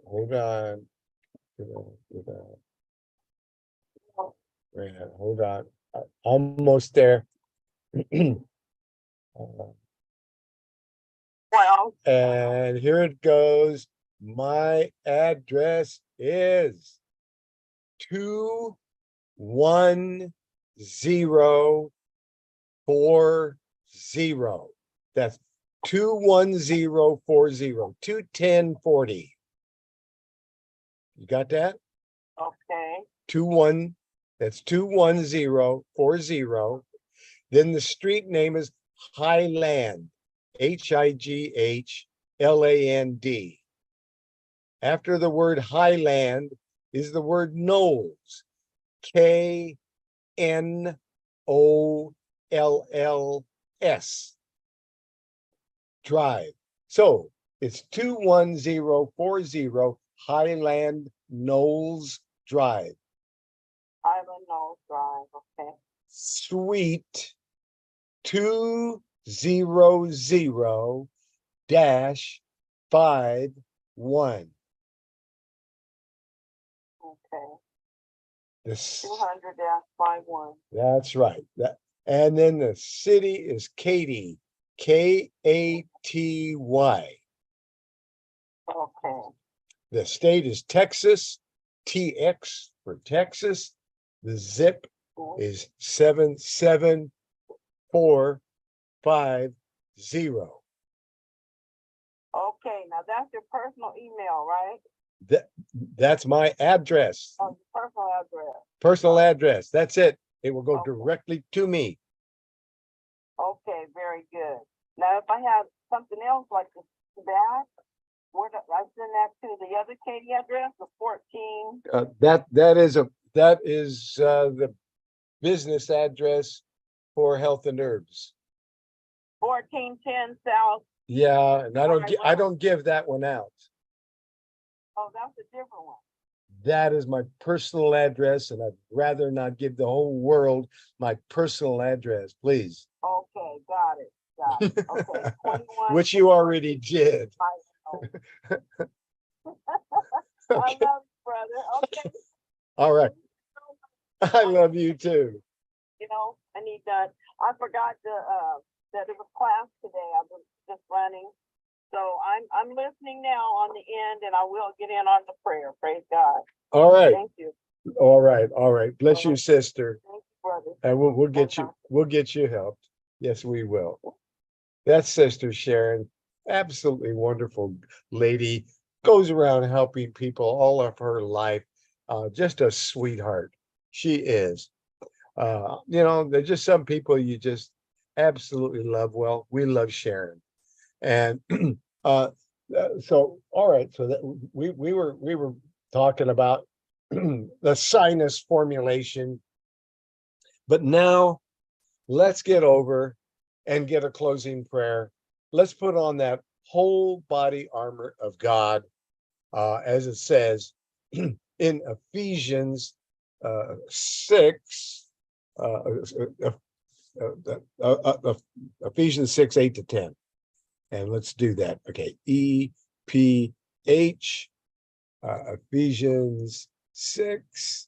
Hold on. Hold on. Almost there. Well, And here it goes. My address is 21040. That's 21040, 21040. You got that? okay. 21, that's 21040. Then the street name is Highland, Highland. After the word Highland is the word Knolls, KNOLLS, Drive. So it's 21040 Highland Knolls Drive. Island Knolls Drive, okay. Suite 200-51. Okay. This 200-51. That's right. And then the city is Katy, Katy. Okay. The state is Texas, TX for Texas. The zip is 77450. Okay, now that's your personal email, right? That's my address. Oh, your personal address. Personal address. That's it. It will go Okay. directly to me. Okay, very good. Now, if I have something else like that, where do I send that to the other Katy address, the 14? That is the business address for Health and Herbs. 1410 South. Yeah, and I don't give that one out. Oh, that's a different one. That is my personal address, and I'd rather not give the whole world my personal address, please. Okay, got it. Got it. Okay, 21. Which you already did. I love you, brother. Okay. All right. I love you too. You know, I need that. I forgot that it was class today. I was just running. So I'm listening now on the end, and I will get in on the prayer. Praise God. All right. Thank you. All right. All right. Bless you, sister. Thank you, brother. And we'll get you helped. Yes, we will. That's Sister Sharon. Absolutely wonderful lady. Goes around helping people all of her life. Just a sweetheart. She is. There's just some people you just absolutely love. Well, we love Sharon. And so all right, so that we were talking about the sinus formulation, but now let's get over and get a closing prayer. Let's put on that whole body armor of God, as it says in Ephesians 6, Ephesians 6, 8-10. And let's do that. Okay. EPH, Ephesians 6.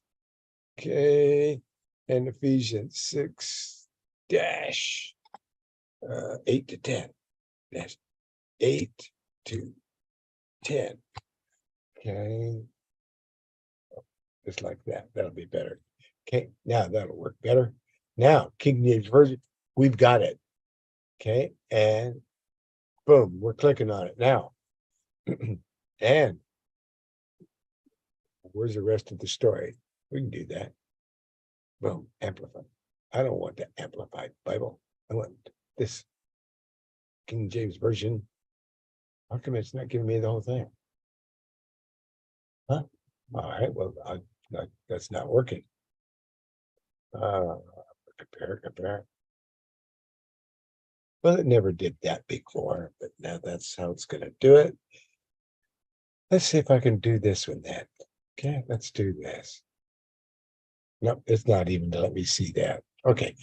Okay. And Ephesians 6 dash 8-10. Dash 8-10. Okay. Just like that. That'll be better. Okay. Now that'll work better. Now, King James Version, we've got it. Okay. And boom, we're clicking on it now. And where's the rest of the story? We can do that. Boom, amplify. I don't want the amplified Bible. I want this King James Version. How come it's not giving me the whole thing? Huh? All right, well, that's not working. Compare. Well, it never did that before, but now that's how it's going to do it. Let's see if I can do this one then. Okay, let's do this. No, it's not even to let me see that. Okay.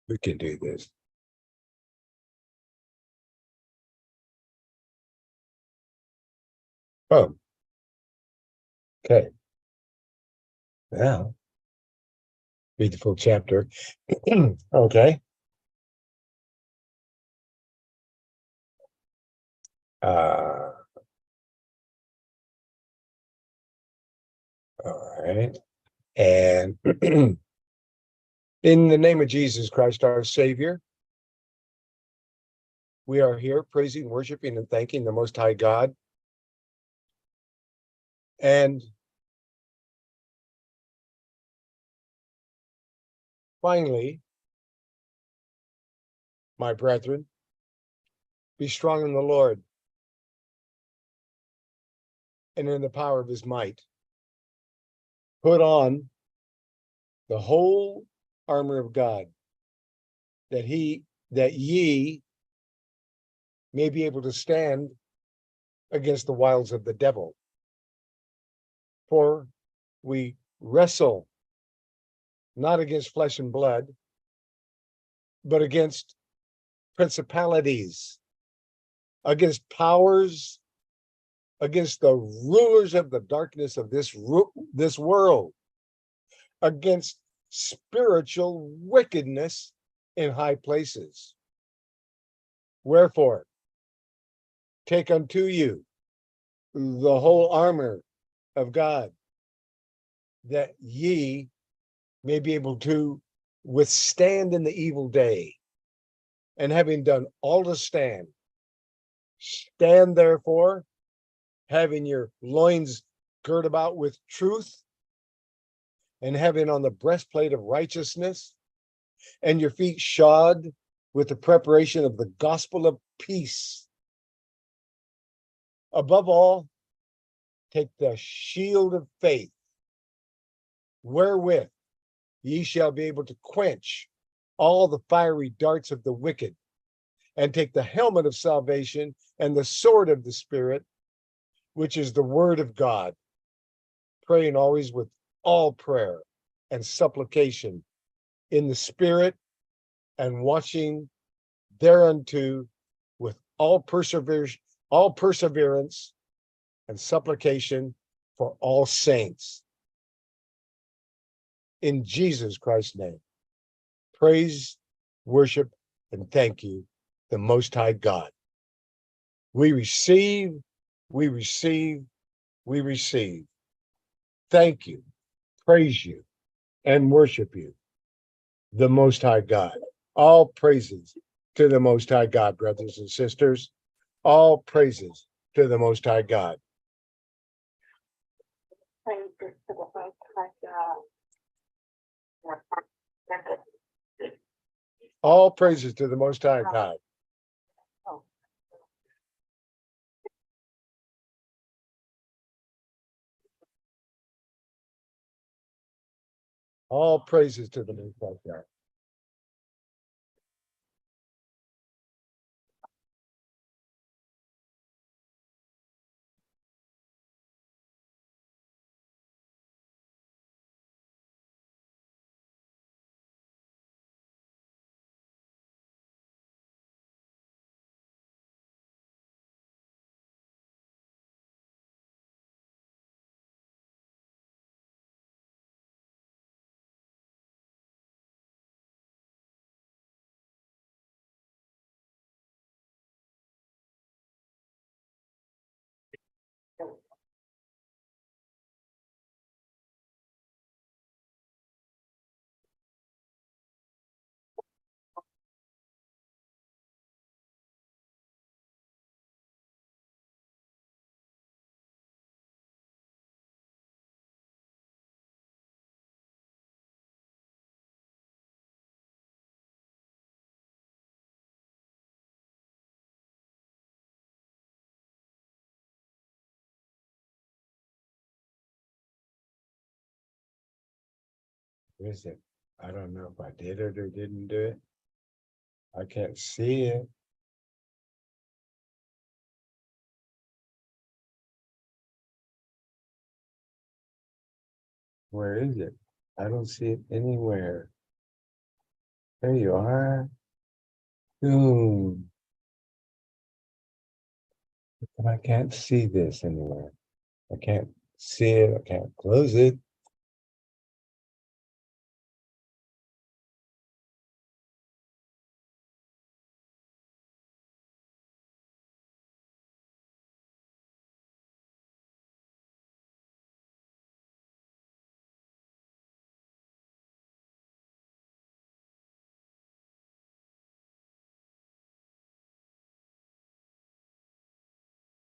We can do this. Oh. Okay. Now, read the full chapter. Okay. All right. And in the name of Jesus Christ, our Savior, we are here praising, worshiping, and thanking the Most High God. And finally, my brethren, be strong in the Lord and in the power of his might. Put on the whole armor of God, that ye may be able to stand against the wiles of the devil. For we wrestle not against flesh and blood, but against principalities, against powers, against the rulers of the darkness of this world, against spiritual wickedness in high places. Wherefore, take unto you the whole armor of God, that ye may be able to withstand in the evil day, and having done all to stand, stand therefore, having your loins girt about with truth, and having on the breastplate of righteousness, and your feet shod with the preparation of the gospel of peace. Above all, take the shield of faith, wherewith ye shall be able to quench all the fiery darts of the wicked, and take the helmet of salvation and the sword of the Spirit, which is the word of God, praying always with all prayer and supplication in the Spirit, and watching thereunto with all perseverance and supplication for all saints. In Jesus Christ's name, praise, worship, and thank you, the Most High God. We receive, we receive, we receive. Thank you, praise you, and worship you, the Most High God. All praises to the Most High God, brothers and sisters. All praises to the Most High God. Praise be to the Most High God. All praises to the Most High God. All praises to the Most High God. Is it? I don't know if I did it or didn't do it. I can't see it. Where is it? I don't see it anywhere. There you are. Boom. But I can't see this anywhere. I can't see it. I can't close it.